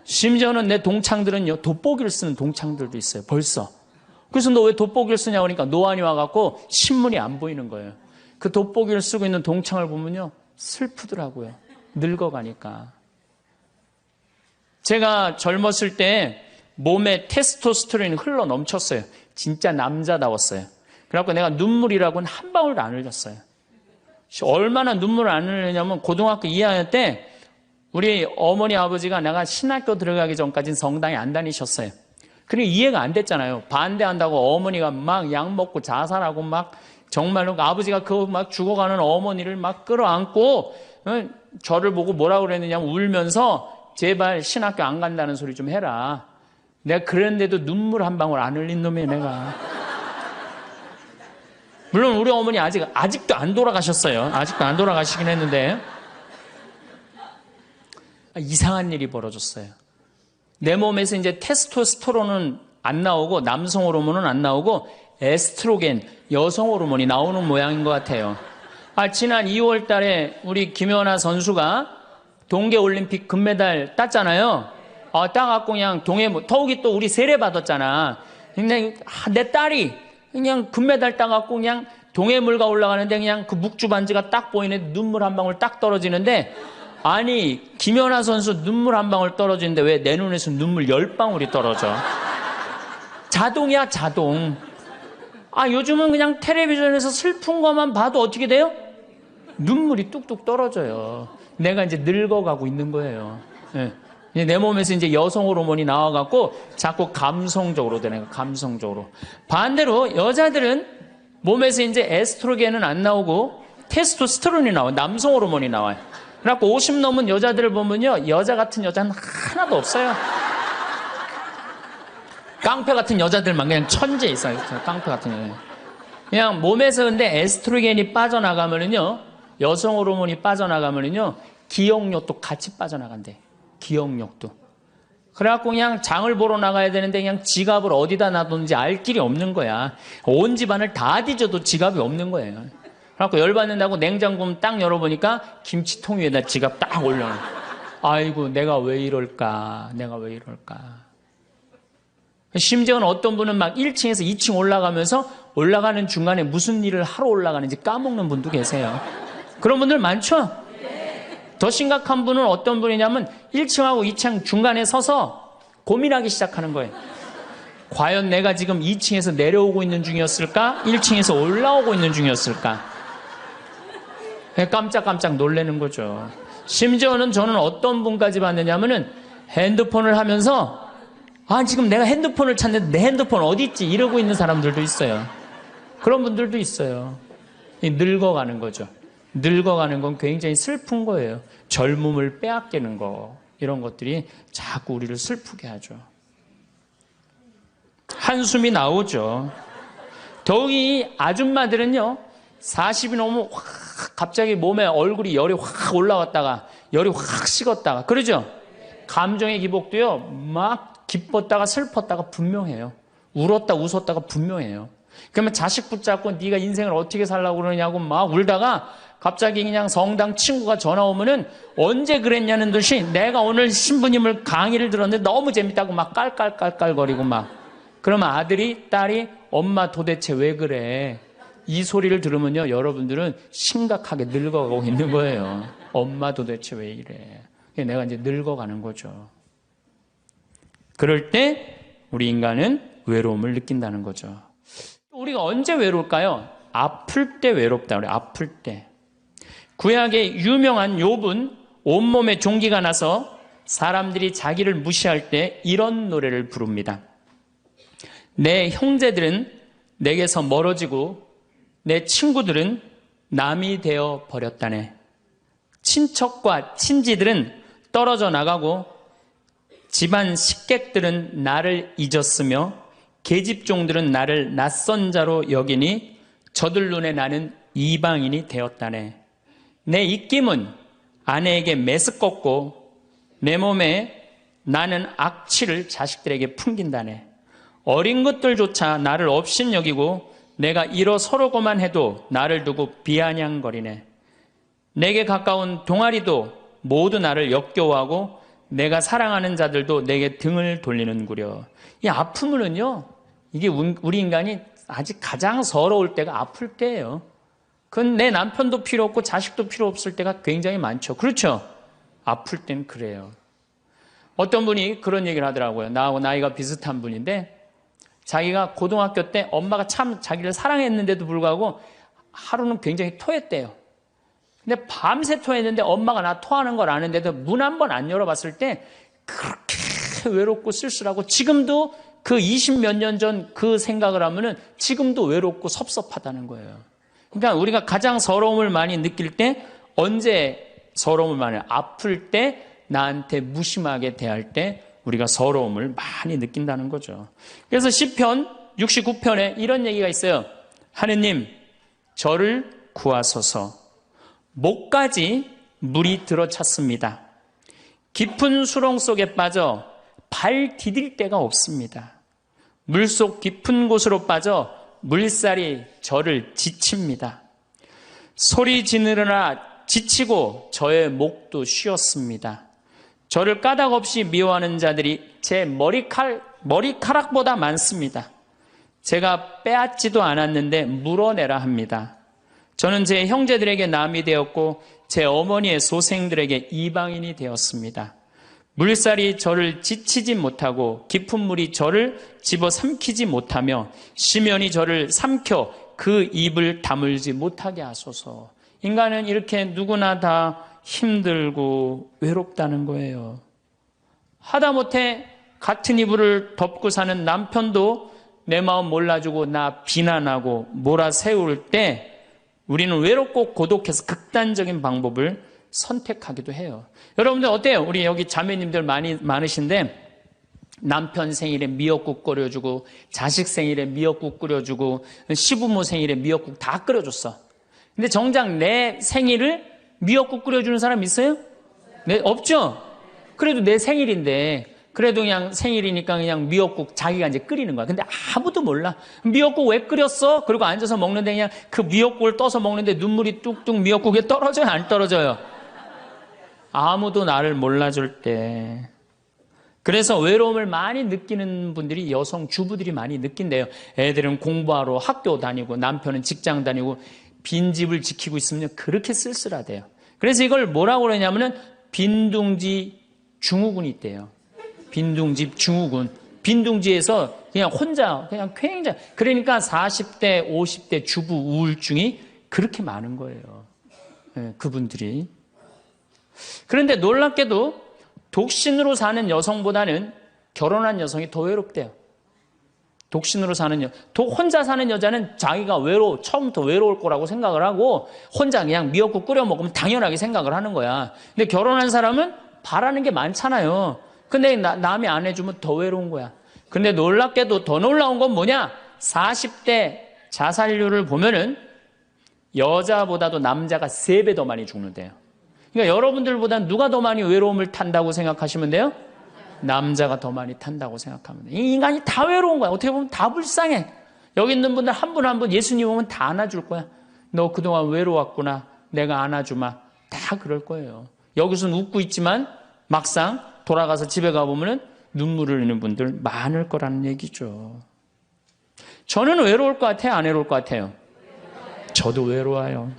심지어는 내 동창들은요, 돋보기를 쓰는 동창들도 있어요, 벌써. 그래서 너 왜 돋보기를 쓰냐고 그러니까 노안이 와갖고 신문이 안 보이는 거예요. 그 돋보기를 쓰고 있는 동창을 보면요, 슬프더라고요. 늙어가니까. 제가 젊었을 때 몸에 테스토스테론이 흘러 넘쳤어요. 진짜 남자다웠어요. 그래갖고 내가 눈물이라고는 한 방울도 안 흘렸어요. 얼마나 눈물을 안 흘리냐면 고등학교 2학년 때 우리 어머니 아버지가 내가 신학교 들어가기 전까지는 성당에 안 다니셨어요. 그러니까 이해가 안 됐잖아요. 반대한다고 어머니가 막 약 먹고 자살하고 막 정말로 아버지가 그 막 죽어가는 어머니를 막 끌어안고 저를 보고 뭐라고 그랬느냐 울면서 제발 신학교 안 간다는 소리 좀 해라. 내가 그랬는데도 눈물 한 방울 안 흘린 놈이에요, 내가. 물론 우리 어머니 아직도 안 돌아가셨어요. 아직도 안 돌아가시긴 했는데 이상한 일이 벌어졌어요. 내 몸에서 이제 테스토스테론은 안 나오고 남성 호르몬은 안 나오고 에스트로겐, 여성 호르몬이 나오는 모양인 것 같아요. 지난 2월 달에 우리 김연아 선수가 동계올림픽 금메달 땄잖아요. 따갖고 그냥 더욱이 또 우리 세례 받았잖아. 근데 내 딸이 그냥 금메달 따갖고 그냥 동해물가 올라가는데 그냥 그 묵주 반지가 딱 보이네. 눈물 한 방울 딱 떨어지는데 아니 김연아 선수 눈물 한 방울 떨어지는데 왜 내 눈에서 눈물 10방울이 떨어져? 자동이야, 자동. 요즘은 그냥 텔레비전에서 슬픈 것만 봐도 어떻게 돼요? 눈물이 뚝뚝 떨어져요. 내가 이제 늙어가고 있는 거예요. 네. 내 몸에서 이제 여성 호르몬이 나와갖고 자꾸 감성적으로 되는 거예요. 감성적으로. 반대로 여자들은 몸에서 이제 에스트로겐은 안 나오고 테스토스테론이 나와요. 남성 호르몬이 나와요. 그래갖고 50 넘은 여자들을 보면요, 여자 같은 여자는 하나도 없어요. 깡패 같은 여자들만 그냥 천재 있어요. 깡패 같은 여자. 그냥 몸에서 근데 에스트로겐이 빠져나가면은요, 여성 호르몬이 빠져나가면은요, 기억력도 같이 빠져나간대. 기억력도. 그래갖고 그냥 장을 보러 나가야 되는데 그냥 지갑을 어디다 놔뒀는지 알 길이 없는 거야. 온 집안을 다 뒤져도 지갑이 없는 거예요. 그래갖고 열받는다고 냉장고 딱 열어보니까 김치통 위에다 지갑 딱 올려놔. 아이고, 내가 왜 이럴까? 내가 왜 이럴까? 심지어는 어떤 분은 막 1층에서 2층 올라가면서 올라가는 중간에 무슨 일을 하러 올라가는지 까먹는 분도 계세요. 그런 분들 많죠? 더 심각한 분은 어떤 분이냐면 1층하고 2층 중간에 서서 고민하기 시작하는 거예요. 과연 내가 지금 2층에서 내려오고 있는 중이었을까? 1층에서 올라오고 있는 중이었을까? 깜짝깜짝 놀라는 거죠. 심지어는 저는 어떤 분까지 봤느냐면은 핸드폰을 하면서 지금 내가 핸드폰을 찾는데 내 핸드폰 어디 있지? 이러고 있는 사람들도 있어요. 그런 분들도 있어요. 늙어가는 거죠. 늙어가는 건 굉장히 슬픈 거예요. 젊음을 빼앗기는 거, 이런 것들이 자꾸 우리를 슬프게 하죠. 한숨이 나오죠. 더욱이 아줌마들은요, 40이 넘으면 확 갑자기 몸에 얼굴이 열이 확 올라왔다가 열이 확 식었다가, 그러죠? 감정의 기복도요, 막 기뻤다가 슬펐다가 분명해요. 울었다 웃었다가 분명해요. 그러면 자식 붙잡고 네가 인생을 어떻게 살라고 그러냐고 막 울다가 갑자기 그냥 성당 친구가 전화 오면은 언제 그랬냐는 듯이 내가 오늘 신부님을 강의를 들었는데 너무 재밌다고 막 깔깔깔깔거리고 막. 그러면 아들이, 딸이 엄마 도대체 왜 그래? 이 소리를 들으면요, 여러분들은 심각하게 늙어가고 있는 거예요. 엄마 도대체 왜 이래? 내가 이제 늙어가는 거죠. 그럴 때 우리 인간은 외로움을 느낀다는 거죠. 우리가 언제 외로울까요? 아플 때 외롭다 그래요. 아플 때. 구약의 유명한 욥은 온몸에 종기가 나서 사람들이 자기를 무시할 때 이런 노래를 부릅니다. 내 형제들은 내게서 멀어지고 내 친구들은 남이 되어 버렸다네. 친척과 친지들은 떨어져 나가고 집안 식객들은 나를 잊었으며 계집종들은 나를 낯선 자로 여기니 저들 눈에 나는 이방인이 되었다네. 내 입김은 아내에게 메스껍고 내 몸에 나는 악취를 자식들에게 풍긴다네. 어린 것들조차 나를 업신여기고 내가 일어서려고만 해도 나를 두고 비아냥거리네. 내게 가까운 동아리도 모두 나를 역겨워하고 내가 사랑하는 자들도 내게 등을 돌리는구려. 이 아픔은요, 이게 우리 인간이 아직 가장 서러울 때가 아플 때예요. 그건 내 남편도 필요 없고 자식도 필요 없을 때가 굉장히 많죠. 그렇죠? 아플 땐 그래요. 어떤 분이 그런 얘기를 하더라고요. 나하고 나이가 비슷한 분인데 자기가 고등학교 때 엄마가 참 자기를 사랑했는데도 불구하고 하루는 굉장히 토했대요. 근데 밤새 토했는데 엄마가 나 토하는 걸 아는데도 문 한 번 안 열어봤을 때 그렇게 외롭고 쓸쓸하고 지금도 그 20몇 년 전 그 생각을 하면은 지금도 외롭고 섭섭하다는 거예요. 그러니까 우리가 가장 서러움을 많이 느낄 때 언제 서러움을 많이 아플 때 나한테 무심하게 대할 때 우리가 서러움을 많이 느낀다는 거죠. 그래서 시편 69편에 이런 얘기가 있어요. 하느님 저를 구하소서. 목까지 물이 들어찼습니다. 깊은 수렁 속에 빠져 발 디딜 데가 없습니다. 물속 깊은 곳으로 빠져 물살이 저를 지칩니다. 소리 지르느라 지치고 저의 목도 쉬었습니다. 저를 까닭 없이 미워하는 자들이 제 머리카락보다 많습니다. 제가 빼앗지도 않았는데 물어내라 합니다. 저는 제 형제들에게 남이 되었고 제 어머니의 소생들에게 이방인이 되었습니다. 물살이 저를 지치지 못하고 깊은 물이 저를 집어삼키지 못하며 심연이 저를 삼켜 그 입을 다물지 못하게 하소서. 인간은 이렇게 누구나 다 힘들고 외롭다는 거예요. 하다못해 같은 이불을 덮고 사는 남편도 내 마음 몰라주고 나 비난하고 몰아세울 때 우리는 외롭고 고독해서 극단적인 방법을 선택하기도 해요. 여러분들 어때요? 우리 여기 자매님들 많으신데 남편 생일에 미역국 끓여주고 자식 생일에 미역국 끓여주고 시부모 생일에 미역국 다 끓여줬어. 근데 정작 내 생일을 미역국 끓여주는 사람 있어요? 네, 없죠? 그래도 내 생일인데 그래도 그냥 생일이니까 그냥 미역국 자기가 이제 끓이는 거야. 근데 아무도 몰라. 미역국 왜 끓였어? 그리고 앉아서 먹는데 그냥 그 미역국을 떠서 먹는데 눈물이 뚝뚝 미역국에 떨어져요? 안 떨어져요? 아무도 나를 몰라줄 때. 그래서 외로움을 많이 느끼는 분들이 여성 주부들이 많이 느낀대요. 애들은 공부하러 학교 다니고 남편은 직장 다니고 빈집을 지키고 있으면 그렇게 쓸쓸하대요. 그래서 이걸 뭐라고 그러냐면은 빈둥지 증후군이 있대요. 빈둥지 증후군. 빈둥지에서 그냥 혼자 그냥 굉장히 그러니까 40대 50대 주부 우울증이 그렇게 많은 거예요. 네, 그분들이. 그런데 놀랍게도 독신으로 사는 여성보다는 결혼한 여성이 더 외롭대요. 독신으로 사는 혼자 사는 여자는 자기가 처음부터 외로울 거라고 생각을 하고 혼자 그냥 미역국 끓여 먹으면 당연하게 생각을 하는 거야. 근데 결혼한 사람은 바라는 게 많잖아요. 근데 남이 안 해주면 더 외로운 거야. 근데 놀랍게도 더 놀라운 건 뭐냐? 40대 자살률을 보면은 여자보다도 남자가 3배 더 많이 죽는데요. 그러니까 여러분들보다 누가 더 많이 외로움을 탄다고 생각하시면 돼요? 남자가 더 많이 탄다고 생각하면 돼요. 이 인간이 다 외로운 거야. 어떻게 보면 다 불쌍해. 여기 있는 분들 한 분 한 분 예수님 오면 다 안아줄 거야. 너 그동안 외로웠구나. 내가 안아주마. 다 그럴 거예요. 여기서는 웃고 있지만 막상 돌아가서 집에 가보면 눈물을 흘리는 분들 많을 거라는 얘기죠. 저는 외로울 것 같아요? 안 외로울 것 같아요? 저도 외로워요.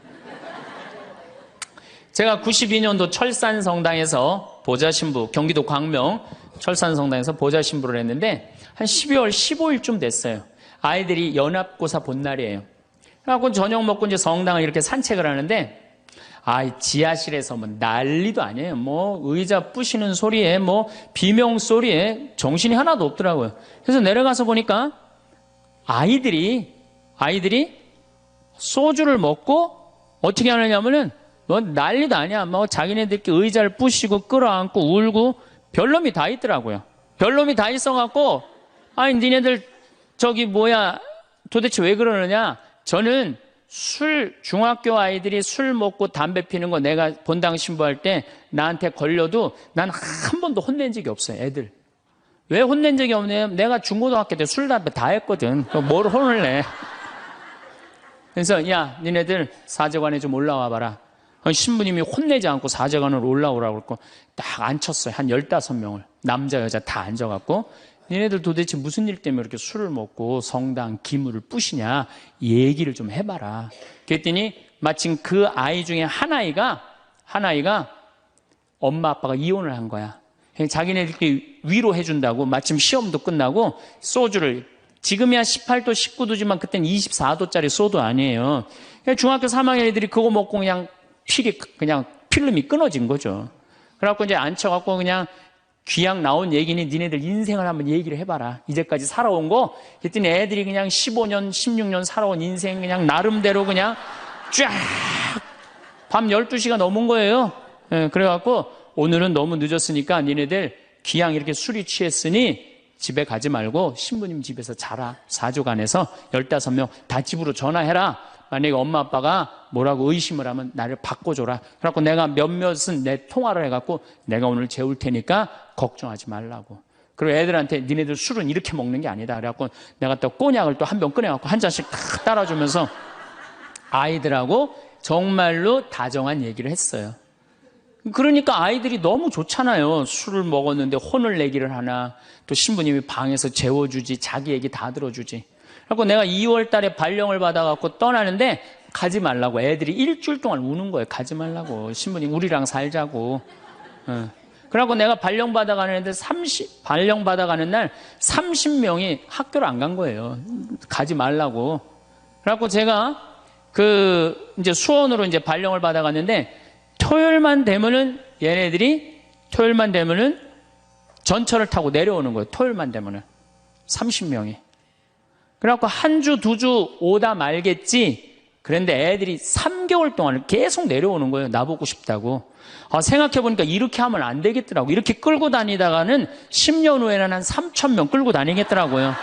제가 92년도 철산성당에서 보좌신부, 경기도 광명 철산성당에서 보좌신부를 했는데 한 12월 15일쯤 됐어요. 아이들이 연합고사 본 날이에요. 그래갖고 저녁 먹고 이제 성당을 이렇게 산책을 하는데 지하실에서 뭐 난리도 아니에요. 뭐 의자 부시는 소리에 뭐 비명 소리에 정신이 하나도 없더라고요. 그래서 내려가서 보니까 아이들이 소주를 먹고 어떻게 하느냐면은 뭐 난리도 아니야. 뭐 자기네들끼리 의자를 부시고 끌어안고 울고 별놈이 다 있더라고요. 별놈이 다 있어갖고 니네들 도대체 왜 그러느냐? 저는 중학교 아이들이 술 먹고 담배 피는 거 내가 본당 신부할 때 나한테 걸려도 난 한 번도 혼낸 적이 없어요. 애들. 왜 혼낸 적이 없냐면 내가 중고등학교 때 술, 담배 다 했거든. 뭘 혼을 내. 그래서 야 니네들 사제관에 좀 올라와 봐라. 신부님이 혼내지 않고 사제관으로 올라오라고 그러고 딱 앉혔어요. 한 15명을. 남자, 여자 다 앉아갖고 얘네들 도대체 무슨 일 때문에 이렇게 술을 먹고 성당 기물을 부시냐 얘기를 좀 해봐라. 그랬더니 마침 그 아이 중에 한 아이가 엄마 아빠가 이혼을 한 거야. 자기네들끼리 위로해준다고 마침 시험도 끝나고 소주를 지금이야 18도 19도지만 그땐 24도짜리 소도 아니에요. 중학교 3학년 애들이 그거 먹고 그냥 필름이 끊어진 거죠. 그래갖고 이제 앉혀갖고 그냥 귀양 나온 얘기니 니네들 인생을 한번 얘기를 해봐라. 이제까지 살아온 거. 그랬더니 애들이 그냥 15년, 16년 살아온 인생 그냥 나름대로 그냥 쫙 밤 12시가 넘은 거예요. 그래갖고 오늘은 너무 늦었으니까 니네들 귀양 이렇게 술이 취했으니 집에 가지 말고 신부님 집에서 자라. 사조간에서 15명 다 집으로 전화해라. 만약에 엄마 아빠가 뭐라고 의심을 하면 나를 바꿔줘라. 그래갖고 내가 몇몇은 내 통화를 해갖고 내가 오늘 재울 테니까 걱정하지 말라고. 그리고 애들한테 니네들 술은 이렇게 먹는 게 아니다. 그래갖고 내가 또 꼬냑을 또 한 병 꺼내갖고 한 잔씩 탁 따라주면서 아이들하고 정말로 다정한 얘기를 했어요. 그러니까 아이들이 너무 좋잖아요. 술을 먹었는데 혼을 내기를 하나, 또 신부님이 방에서 재워주지, 자기 얘기 다 들어주지. 그래서 내가 2월 달에 발령을 받아갖고 떠나는데 가지 말라고. 애들이 일주일 동안 우는 거예요. 가지 말라고. 신부님 우리랑 살자고. 그래갖고 내가 발령 받아가는데 발령 받아가는 날 30명이 학교를 안 간 거예요. 가지 말라고. 그래갖고 제가 이제 수원으로 이제 발령을 받아갔는데 토요일만 되면은 전철을 타고 내려오는 거예요. 토요일만 되면은 30명이. 그래갖고 한 주, 2주 오다 말겠지. 그런데 애들이 3개월 동안 계속 내려오는 거예요. 나보고 싶다고. 생각해보니까 이렇게 하면 안 되겠더라고. 이렇게 끌고 다니다가는 10년 후에는 한 3,000명 끌고 다니겠더라고요.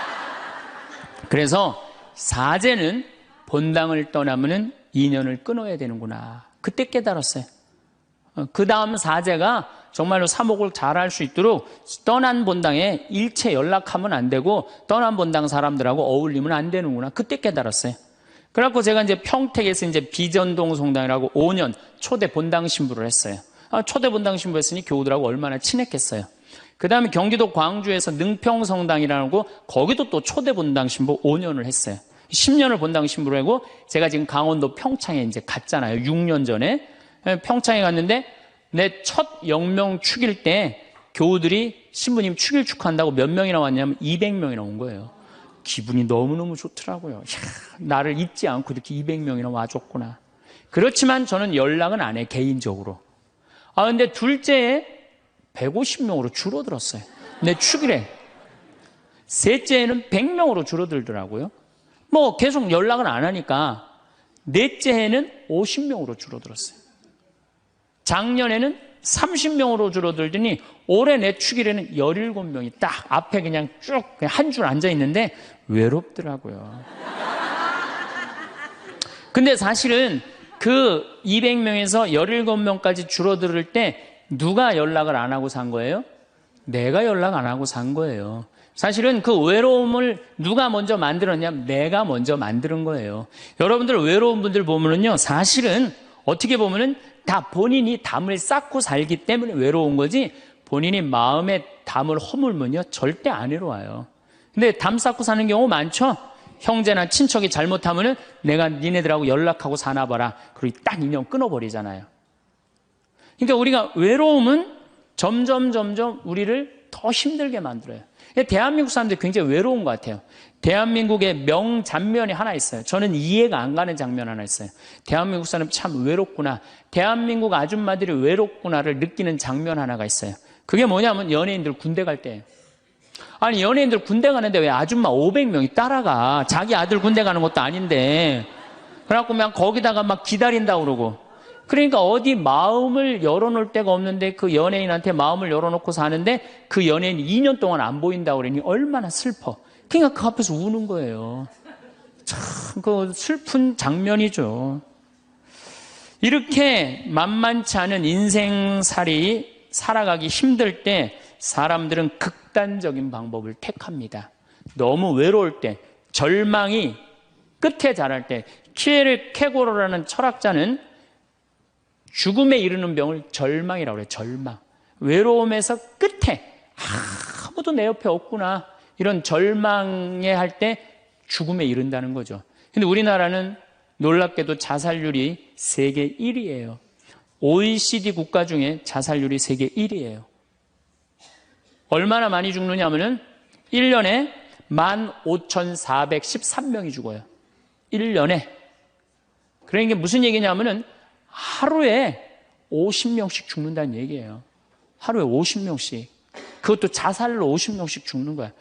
그래서 사제는 본당을 떠나면은 인연을 끊어야 되는구나. 그때 깨달았어요. 그 다음 사제가 정말로 사목을 잘할 수 있도록 떠난 본당에 일체 연락하면 안 되고 떠난 본당 사람들하고 어울리면 안 되는구나. 그때 깨달았어요. 그래갖고 제가 이제 평택에서 이제 비전동 성당이라고 5년 초대 본당 신부를 했어요. 초대 본당 신부 했으니 교우들하고 얼마나 친했겠어요. 그 다음에 경기도 광주에서 능평 성당이라고 거기도 또 초대 본당 신부 5년을 했어요. 10년을 본당 신부로 하고 제가 지금 강원도 평창에 이제 갔잖아요. 6년 전에. 평창에 갔는데 내 첫 영명 축일 때 교우들이 신부님 축일 축하한다고 몇 명이나 왔냐면 200명이나 온 거예요. 기분이 너무너무 좋더라고요. 이야, 나를 잊지 않고 이렇게 200명이나 와줬구나. 그렇지만 저는 연락은 안 해, 개인적으로. 근데 둘째에 150명으로 줄어들었어요. 내 축일에. 셋째에는 100명으로 줄어들더라고요. 뭐 계속 연락은 안 하니까 넷째 해는 50명으로 줄어들었어요. 작년에는 30명으로 줄어들더니 올해 내 축일에는 17명이 딱 앞에 그냥 쭉 한 줄 앉아 있는데 외롭더라고요. 근데 사실은 그 200명에서 17명까지 줄어들 때 누가 연락을 안 하고 산 거예요? 내가 연락 안 하고 산 거예요. 사실은 그 외로움을 누가 먼저 만들었냐면 내가 먼저 만드는 거예요. 여러분들 외로운 분들 보면은요, 사실은 어떻게 보면은 다 본인이 담을 쌓고 살기 때문에 외로운 거지, 본인이 마음에 담을 허물면요 절대 안 외로워요. 근데 담 쌓고 사는 경우 많죠. 형제나 친척이 잘못하면은 내가 니네들하고 연락하고 사나 봐라. 그리고 딱 인연 끊어버리잖아요. 그러니까 우리가 외로움은 점점 우리를 더 힘들게 만들어요. 대한민국 사람들이 굉장히 외로운 것 같아요. 대한민국의 명장면이 하나 있어요. 저는 이해가 안 가는 장면 하나 있어요. 대한민국 사람 참 외롭구나. 대한민국 아줌마들이 외롭구나를 느끼는 장면 하나가 있어요. 그게 뭐냐면 연예인들 군대 갈 때예요. 아니, 연예인들 군대 가는데 왜 아줌마 500명이 따라가? 자기 아들 군대 가는 것도 아닌데. 그래갖고 그냥 거기다가 막 기다린다고 그러고. 그러니까 어디 마음을 열어놓을 데가 없는데 그 연예인한테 마음을 열어놓고 사는데 그 연예인이 2년 동안 안 보인다고 그러니 얼마나 슬퍼. 그러니까 그 앞에서 우는 거예요. 참 그 슬픈 장면이죠. 이렇게 만만치 않은 인생살이 살아가기 힘들 때 사람들은 극단적인 방법을 택합니다. 너무 외로울 때, 절망이 끝에 달할 때, 키에르케고르라는 철학자는 죽음에 이르는 병을 절망이라고 그래요. 절망. 외로움에서 끝에 아무도 내 옆에 없구나. 이런 절망에 할 때 죽음에 이른다는 거죠. 근데 우리나라는 놀랍게도 자살률이 세계 1위예요. OECD 국가 중에 자살률이 세계 1위예요. 얼마나 많이 죽느냐면은 1년에 15,413명이 죽어요. 1년에. 그러니까 무슨 얘기냐면은 하루에 50명씩 죽는다는 얘기예요. 하루에 50명씩. 그것도 자살로 50명씩 죽는 거야.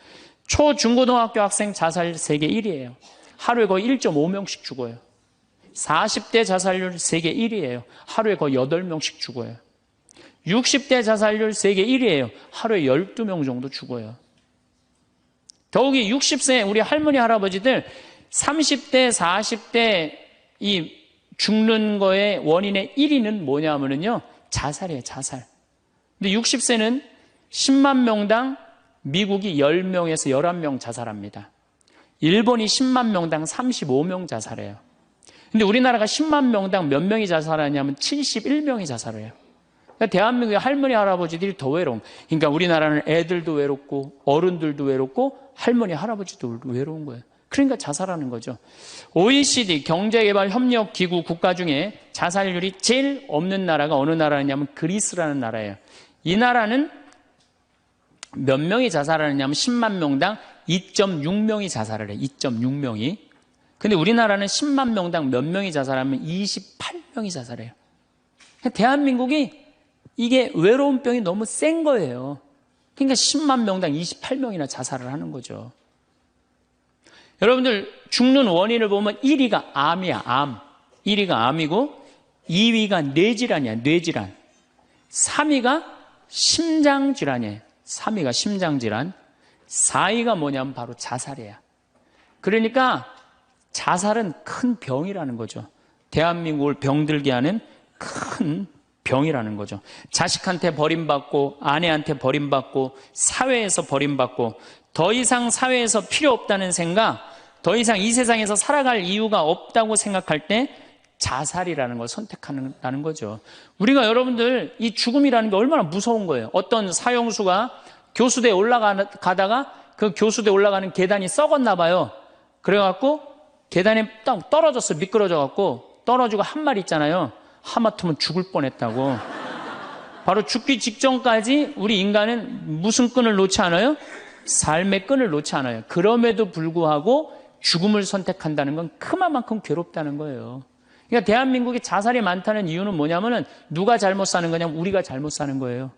초, 중고등학교 학생 자살 세계 1위예요. 하루에 거의 1.5명씩 죽어요. 40대 자살률 세계 1위예요. 하루에 거의 8명씩 죽어요. 60대 자살률 세계 1위예요. 하루에 12명 정도 죽어요. 더욱이 60세 우리 할머니 할아버지들 30대 40대 이 죽는 거의 원인의 1위는 뭐냐면요 자살이에요. 자살. 근데 60세는 10만 명당 미국이 10명에서 11명 자살합니다. 일본이 10만 명당 35명 자살해요. 근데 우리나라가 10만 명당 몇 명이 자살하냐면 71명이 자살해요. 그러니까 대한민국의 할머니 할아버지들이 더 외로운. 그러니까 우리나라는 애들도 외롭고 어른들도 외롭고 할머니 할아버지도 외로운 거예요. 그러니까 자살하는 거죠. OECD 경제개발협력기구 국가 중에 자살률이 제일 없는 나라가 어느 나라냐면 그리스라는 나라예요. 이 나라는 몇 명이 자살하느냐면 10만 명당 2.6명이 자살을 해요. 2.6명이. 근데 우리나라는 10만 명당 몇 명이 자살하면 28명이 자살해요. 대한민국이 이게 외로운 병이 너무 센 거예요. 그러니까 10만 명당 28명이나 자살을 하는 거죠. 여러분들 죽는 원인을 보면 1위가 암이야. 암. 1위가 암이고 2위가 뇌질환이야. 뇌질환. 3위가 심장질환이에요. 3위가 심장질환. 4위가 뭐냐면 바로 자살이에요. 그러니까 자살은 큰 병이라는 거죠. 대한민국을 병들게 하는 큰 병이라는 거죠. 자식한테 버림받고 아내한테 버림받고 사회에서 버림받고 더 이상 사회에서 필요 없다는 생각, 더 이상 이 세상에서 살아갈 이유가 없다고 생각할 때 자살이라는 걸 선택한다는 거죠. 우리가 여러분들 이 죽음이라는 게 얼마나 무서운 거예요. 어떤 사형수가 교수대에 올라가다가 그 교수대에 올라가는 계단이 썩었나 봐요. 그래갖고 계단에 딱 떨어졌어. 미끄러져갖고 떨어지고 한 말 있잖아요. 하마터면 죽을 뻔했다고. 바로 죽기 직전까지 우리 인간은 무슨 끈을 놓지 않아요? 삶의 끈을 놓지 않아요. 그럼에도 불구하고 죽음을 선택한다는 건 그만큼 괴롭다는 거예요. 그러니까 대한민국에 자살이 많다는 이유는 뭐냐면은 누가 잘못 사는 거냐면 우리가 잘못 사는 거예요.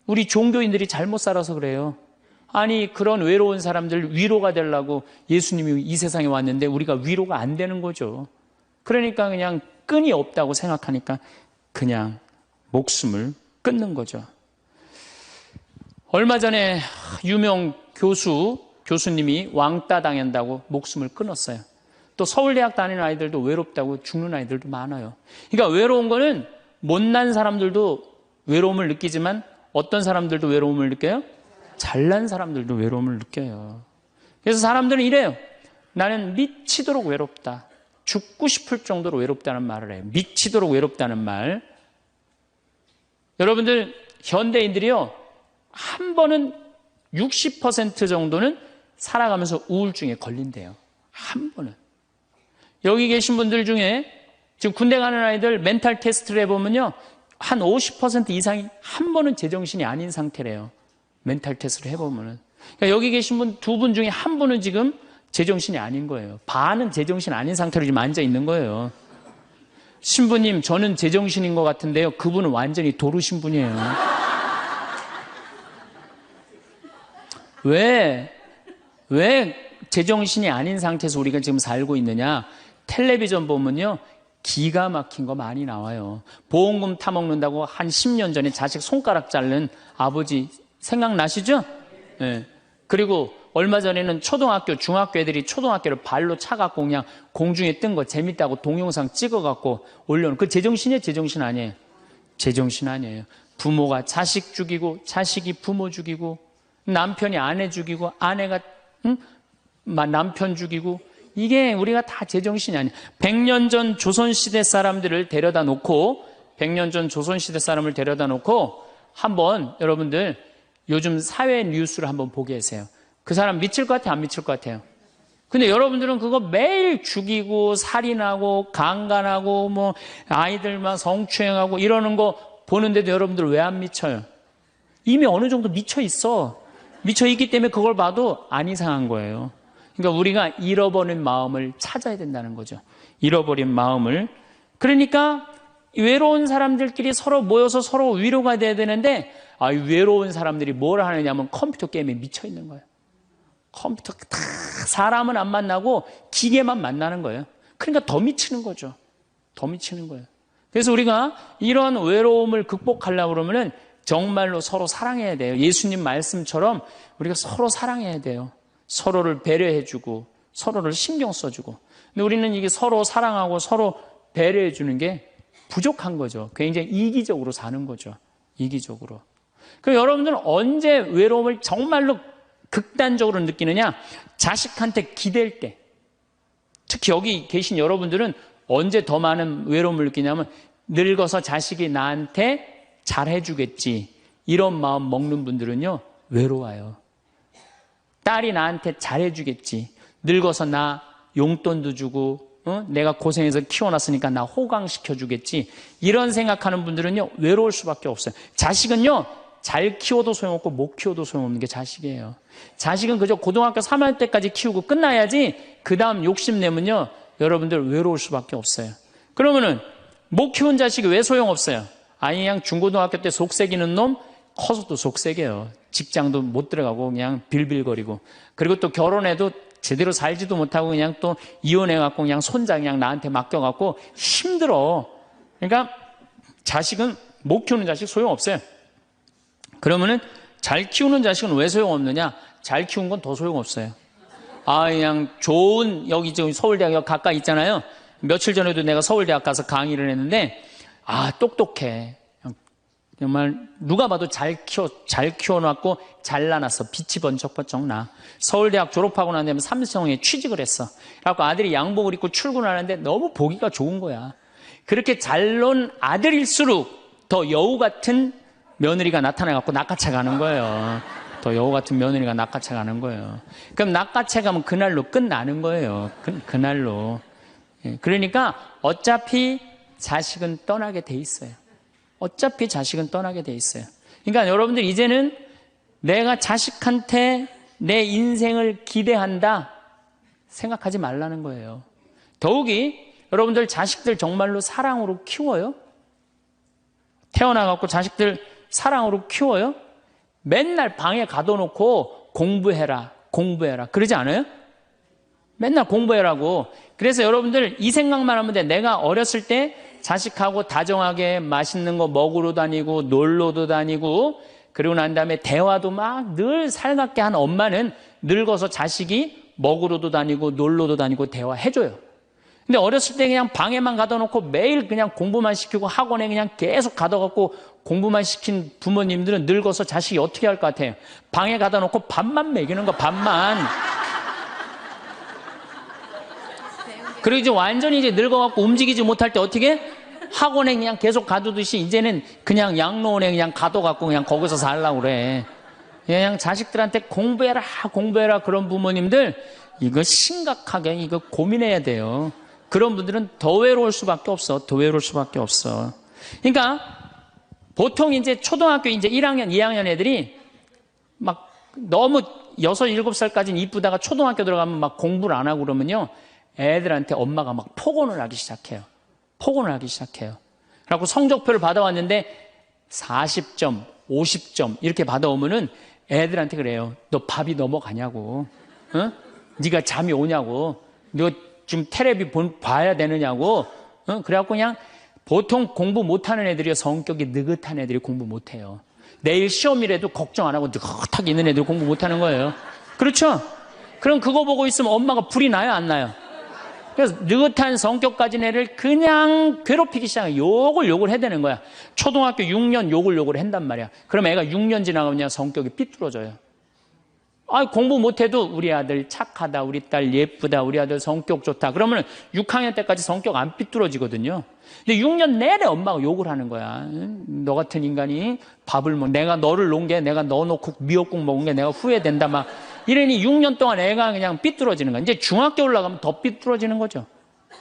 우리 종교인들이 잘못 살아서 그래요. 아니 그런 외로운 사람들 위로가 되려고 예수님이 이 세상에 왔는데 우리가 위로가 안 되는 거죠. 그러니까 그냥 끈이 없다고 생각하니까 그냥 목숨을 끊는 거죠. 얼마 전에 유명 교수님이 왕따 당한다고 목숨을 끊었어요. 또 서울대학 다니는 아이들도 외롭다고 죽는 아이들도 많아요. 그러니까 외로운 거는 못난 사람들도 외로움을 느끼지만 어떤 사람들도 외로움을 느껴요? 잘난 사람들도 외로움을 느껴요. 그래서 사람들은 이래요. 나는 미치도록 외롭다. 죽고 싶을 정도로 외롭다는 말을 해요. 미치도록 외롭다는 말. 여러분들 현대인들이요. 한 번은 60% 정도는 살아가면서 우울증에 걸린대요. 한 번은. 여기 계신 분들 중에 지금 군대 가는 아이들 멘탈 테스트를 해보면요. 한 50% 이상이 한 번은 제정신이 아닌 상태래요. 멘탈 테스트를 해보면은. 그러니까 여기 계신 분 두 분 중에 한 분은 지금 제정신이 아닌 거예요. 반은 제정신 아닌 상태로 지금 앉아 있는 거예요. 신부님, 저는 제정신인 것 같은데요. 그분은 완전히 도루신 분이에요. 왜 제정신이 아닌 상태에서 우리가 지금 살고 있느냐? 텔레비전 보면요. 기가 막힌 거 많이 나와요. 보험금 타먹는다고 한 10년 전에 자식 손가락 자른 아버지 생각나시죠? 네. 그리고 얼마 전에는 초등학교, 중학교 애들이 초등학교를 발로 차갖고 그냥 공중에 뜬 거 재밌다고 동영상 찍어갖고 올려놓은 그 제정신이에요? 제정신 아니에요? 제정신 아니에요. 부모가 자식 죽이고 자식이 부모 죽이고 남편이 아내 죽이고 아내가 남편 죽이고 이게 우리가 다 제정신이 아니야. 100년 전 조선시대 사람들을 데려다 놓고 100년 전 조선시대 사람을 데려다 놓고 한번 여러분들 요즘 사회 뉴스를 한번 보게 하세요. 그 사람 미칠 것 같아요? 안 미칠 것 같아요? 근데 여러분들은 그거 매일 죽이고 살인하고 강간하고 뭐 아이들만 성추행하고 이러는 거 보는데도 여러분들 왜 안 미쳐요? 이미 어느 정도 미쳐 있어. 미쳐 있기 때문에 그걸 봐도 안 이상한 거예요. 그러니까 우리가 잃어버린 마음을 찾아야 된다는 거죠. 잃어버린 마음을. 그러니까 외로운 사람들끼리 서로 모여서 서로 위로가 돼야 되는데 이 외로운 사람들이 뭘 하느냐면 컴퓨터 게임에 미쳐 있는 거예요. 컴퓨터 다 사람은 안 만나고 기계만 만나는 거예요. 그러니까 더 미치는 거죠. 더 미치는 거예요. 그래서 우리가 이런 외로움을 극복하려고 그러면은 정말로 서로 사랑해야 돼요. 예수님 말씀처럼 우리가 서로 사랑해야 돼요. 서로를 배려해주고 서로를 신경 써주고. 근데 우리는 이게 서로 사랑하고 서로 배려해주는 게 부족한 거죠. 굉장히 이기적으로 사는 거죠. 이기적으로. 그럼 여러분들은 언제 외로움을 정말로 극단적으로 느끼느냐? 자식한테 기댈 때. 특히 여기 계신 여러분들은 언제 더 많은 외로움을 느끼냐면 늙어서 자식이 나한테 잘해주겠지. 이런 마음 먹는 분들은요, 외로워요. 딸이 나한테 잘해주겠지. 늙어서 나 용돈도 주고, 내가 고생해서 키워놨으니까 나 호강시켜주겠지. 이런 생각하는 분들은요, 외로울 수밖에 없어요. 자식은요, 잘 키워도 소용없고 못 키워도 소용없는 게 자식이에요. 자식은 그저 고등학교 3학년 때까지 키우고 끝나야지 그 다음 욕심내면요, 여러분들 외로울 수밖에 없어요. 그러면은 못 키운 자식이 왜 소용없어요? 그냥 중고등학교 때 속새기는 놈 커서도 속새겨요. 직장도 못 들어가고 그냥 빌빌거리고. 그리고 또 결혼해도 제대로 살지도 못하고 그냥 또 이혼해갖고 그냥 손자 그냥 나한테 맡겨갖고 힘들어. 그러니까 자식은 못 키우는 자식 소용없어요. 그러면은 잘 키우는 자식은 왜 소용없느냐? 잘 키운 건 더 소용없어요. 그냥 좋은, 여기 저 서울대학 가까이 있잖아요. 며칠 전에도 내가 서울대학 가서 강의를 했는데, 똑똑해. 정말 누가 봐도 잘 키워놨고 잘라놨어. 빛이 번쩍번쩍 나. 서울대학 졸업하고 난 다음에 삼성에 취직을 했어. 그래갖고 아들이 양복을 입고 출근하는데 너무 보기가 좋은 거야. 그렇게 잘 논 아들일수록 더 여우 같은 며느리가 나타나갖고 낚아채 가는 거예요. 더 여우 같은 며느리가 낚아채 가는 거예요. 그럼 낚아채 가면 그날로 끝나는 거예요. 그날로. 그러니까 어차피 자식은 떠나게 돼 있어요. 어차피 자식은 떠나게 돼 있어요. 그러니까 여러분들 이제는 내가 자식한테 내 인생을 기대한다 생각하지 말라는 거예요. 더욱이 여러분들 자식들 정말로 사랑으로 키워요? 태어나갖고 자식들 사랑으로 키워요? 맨날 방에 가둬놓고 공부해라 그러지 않아요? 맨날 공부해라고. 그래서 여러분들 이 생각만 하면 돼. 내가 어렸을 때 자식하고 다정하게 맛있는 거 먹으러 다니고 놀러도 다니고 그리고 난 다음에 대화도 막 늘 살갑게 한 엄마는 늙어서 자식이 먹으러도 다니고 놀러도 다니고 대화해줘요. 근데 어렸을 때 그냥 방에만 가둬놓고 매일 그냥 공부만 시키고 학원에 그냥 계속 가둬갖고 공부만 시킨 부모님들은 늙어서 자식이 어떻게 할 것 같아요? 방에 가둬놓고 밥만 먹이는 거, 밥만. 그리고 이제 완전히 이제 늙어갖고 움직이지 못할 때 어떻게? 학원에 그냥 계속 가두듯이 이제는 그냥 양로원에 그냥 가둬갖고 그냥 거기서 살라고 그래. 그냥 자식들한테 공부해라 그런 부모님들 이거 심각하게 이거 고민해야 돼요. 그런 분들은 더 외로울 수밖에 없어. 더 외로울 수밖에 없어. 그러니까 보통 이제 초등학교 이제 1학년, 2학년 애들이 막 너무 6, 7살까지는 이쁘다가 초등학교 들어가면 막 공부를 안 하고 그러면요. 애들한테 엄마가 막 폭언을 하기 시작해요. 그래갖고 성적표를 받아왔는데 40점, 50점 이렇게 받아오면은 애들한테 그래요. 너 밥이 넘어가냐고. 어? 네가 잠이 오냐고. 너 지금 텔레비 봐야 되느냐고. 그래갖고 그냥 보통 공부 못하는 애들이요. 성격이 느긋한 애들이 공부 못해요. 내일 시험이라도 걱정 안 하고 느긋하게 있는 애들이 공부 못하는 거예요. 그렇죠? 그럼 그거 보고 있으면 엄마가 불이 나요? 안 나요? 그래서 느긋한 성격 가진 애를 그냥 괴롭히기 시작해. 욕을 해대는 거야. 초등학교 6년 욕을 한단 말이야. 그럼 애가 6년 지나가면 성격이 삐뚤어져요. 아, 공부 못해도 우리 아들 착하다, 우리 딸 예쁘다, 우리 아들 성격 좋다. 그러면 6학년 때까지 성격 안 삐뚤어지거든요. 근데 6년 내내 엄마가 욕을 하는 거야. 너 같은 인간이 밥을 내가 너를 놓은 게, 내가 너 놓고 미역국 먹은 게 내가 후회된다. 막 이러니 6년 동안 애가 그냥 삐뚤어지는 거야. 이제 중학교 올라가면 더 삐뚤어지는 거죠.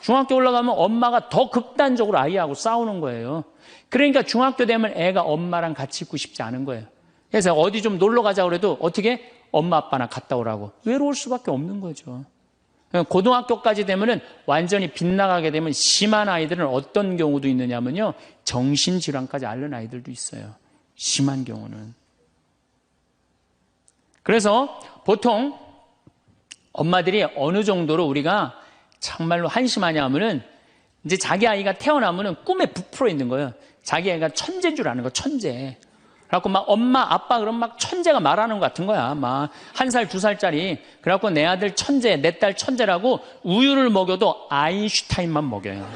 중학교 올라가면 엄마가 더 극단적으로 아이하고 싸우는 거예요. 그러니까 중학교 되면 애가 엄마랑 같이 있고 싶지 않은 거예요. 그래서 어디 좀 놀러 가자 그래도 어떻게 엄마 아빠나 갔다 오라고. 외로울 수밖에 없는 거죠. 고등학교까지 되면은 완전히 빗나가게 되면 심한 아이들은 어떤 경우도 있느냐면요, 정신질환까지 앓는 아이들도 있어요. 심한 경우는. 그래서 보통 엄마들이 어느 정도로 우리가 정말로 한심하냐 하면은 이제 자기 아이가 태어나면은 꿈에 부풀어 있는 거예요. 자기 아이가 천재인 줄 아는 거, 천재. 그래갖고 막 엄마, 아빠 그럼 막 천재가 말하는 것 같은 거야. 막 1살, 2살짜리. 그래갖고 내 아들 천재, 내 딸 천재라고 우유를 먹여도 아인슈타인만 먹여요.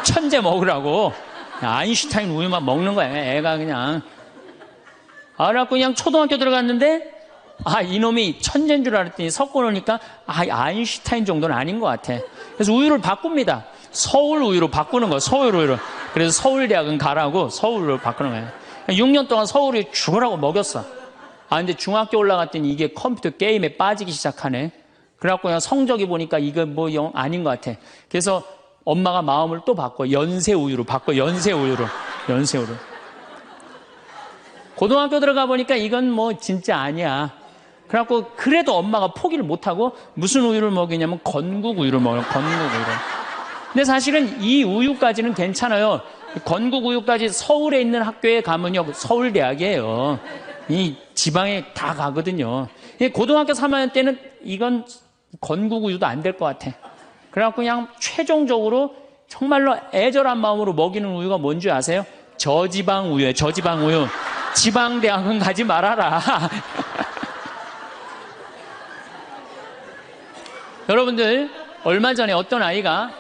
천재 먹으라고 아인슈타인 우유만 먹는 거야. 애가 그냥. 그래갖고 그냥 초등학교 들어갔는데 이놈이 천재인 줄 알았더니 섞어 놓으니까 아인슈타인 정도는 아닌 것 같아. 그래서 우유를 바꿉니다. 서울 우유로 바꾸는 거야. 서울 우유로. 그래서 서울대학은 가라고 서울로 바꾸는 거야. 6년 동안 서울에 죽으라고 먹였어. 근데 중학교 올라갔더니 이게 컴퓨터 게임에 빠지기 시작하네. 그래갖고 그냥 성적이 보니까 이거 뭐 영 아닌 것 같아. 그래서 엄마가 마음을 또 바꿔. 연세 우유로 바꿔. 연세 우유로. 고등학교 들어가 보니까 이건 뭐 진짜 아니야. 그래갖고 그래도 엄마가 포기를 못하고 무슨 우유를 먹이냐면 건국 우유를 먹어요. 건국 우유를. 근데 사실은 이 우유까지는 괜찮아요. 건국 우유까지 서울에 있는 학교에 가면요, 서울대학이에요. 이 지방에 다 가거든요. 고등학교 3학년 때는 이건 건국 우유도 안 될 것 같아. 그래갖고 그냥 최종적으로 정말로 애절한 마음으로 먹이는 우유가 뭔지 아세요? 저지방 우유예요. 저지방 우유. 지방대학은 가지 말아라. 여러분들, 얼마 전에 어떤 아이가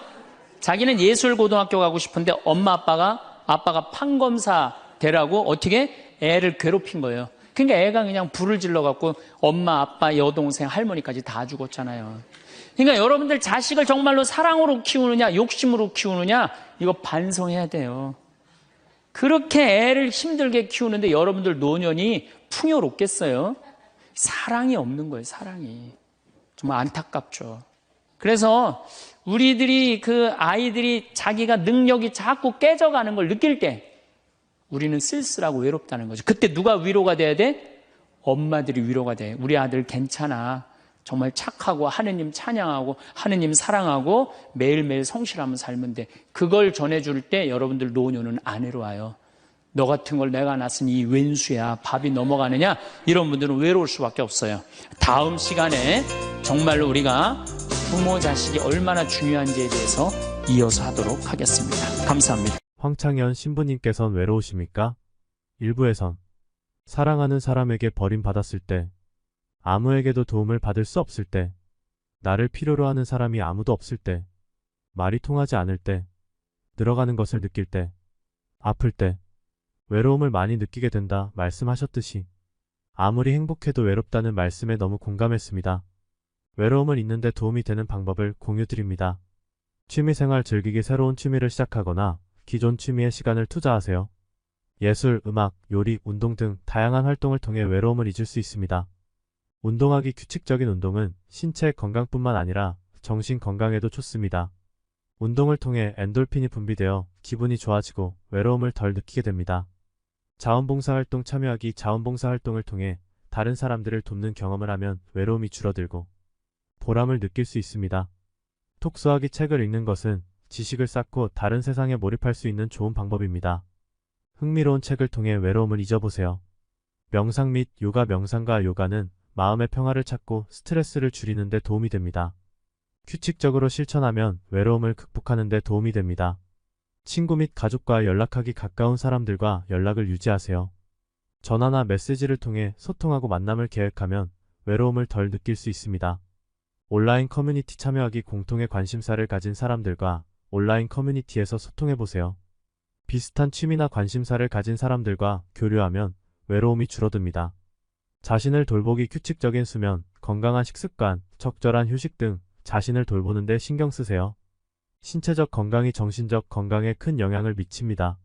자기는 예술고등학교 가고 싶은데 엄마 아빠가 판검사 되라고 어떻게 애를 괴롭힌 거예요. 그러니까 애가 그냥 불을 질러갖고 엄마, 아빠, 여동생, 할머니까지 다 죽었잖아요. 그러니까 여러분들 자식을 정말로 사랑으로 키우느냐, 욕심으로 키우느냐, 이거 반성해야 돼요. 그렇게 애를 힘들게 키우는데 여러분들 노년이 풍요롭겠어요? 사랑이 없는 거예요, 사랑이. 정말 안타깝죠. 그래서 우리들이 그 아이들이 자기가 능력이 자꾸 깨져가는 걸 느낄 때 우리는 쓸쓸하고 외롭다는 거죠. 그때 누가 위로가 돼야 돼? 엄마들이 위로가 돼. 우리 아들 괜찮아. 정말 착하고 하느님 찬양하고 하느님 사랑하고 매일매일 성실하면 살면 돼. 그걸 전해줄 때 여러분들 노년은 안 외로워요. 너 같은 걸 내가 낳았으니 이 왼수야. 밥이 넘어가느냐? 이런 분들은 외로울 수밖에 없어요. 다음 시간에 정말로 우리가 부모 자식이 얼마나 중요한지에 대해서 이어서 하도록 하겠습니다. 감사합니다. 황창현 신부님께선 외로우십니까? 일부에선 사랑하는 사람에게 버림받았을 때, 아무에게도 도움을 받을 수 없을 때, 나를 필요로 하는 사람이 아무도 없을 때, 말이 통하지 않을 때, 늘어가는 것을 느낄 때, 아플 때, 외로움을 많이 느끼게 된다 말씀하셨듯이 아무리 행복해도 외롭다는 말씀에 너무 공감했습니다. 외로움을 잊는데 도움이 되는 방법을 공유드립니다. 취미생활 즐기기 새로운 취미를 시작하거나 기존 취미에 시간을 투자하세요. 예술, 음악, 요리, 운동 등 다양한 활동을 통해 외로움을 잊을 수 있습니다. 운동하기 규칙적인 운동은 신체 건강뿐만 아니라 정신 건강에도 좋습니다. 운동을 통해 엔돌핀이 분비되어 기분이 좋아지고 외로움을 덜 느끼게 됩니다. 자원봉사활동 참여하기 자원봉사활동을 통해 다른 사람들을 돕는 경험을 하면 외로움이 줄어들고 보람을 느낄 수 있습니다. 톡쏘하기 책을 읽는 것은 지식을 쌓고 다른 세상에 몰입할 수 있는 좋은 방법입니다. 흥미로운 책을 통해 외로움을 잊어보세요. 명상 및 요가 명상과 요가는 마음의 평화를 찾고 스트레스를 줄이는 데 도움이 됩니다. 규칙적으로 실천하면 외로움을 극복하는 데 도움이 됩니다. 친구 및 가족과 연락하기 가까운 사람들과 연락을 유지하세요. 전화나 메시지를 통해 소통하고 만남을 계획하면 외로움을 덜 느낄 수 있습니다. 온라인 커뮤니티 참여하기 공통의 관심사를 가진 사람들과 온라인 커뮤니티에서 소통해보세요. 비슷한 취미나 관심사를 가진 사람들과 교류하면 외로움이 줄어듭니다. 자신을 돌보기 규칙적인 수면, 건강한 식습관, 적절한 휴식 등 자신을 돌보는 데 신경 쓰세요. 신체적 건강이 정신적 건강에 큰 영향을 미칩니다.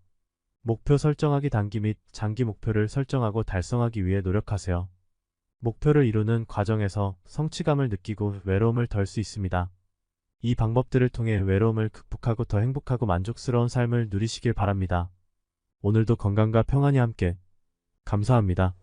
목표 설정하기 단기 및 장기 목표를 설정하고 달성하기 위해 노력하세요. 목표를 이루는 과정에서 성취감을 느끼고 외로움을 덜 수 있습니다. 이 방법들을 통해 외로움을 극복하고 더 행복하고 만족스러운 삶을 누리시길 바랍니다. 오늘도 건강과 평안이 함께. 감사합니다.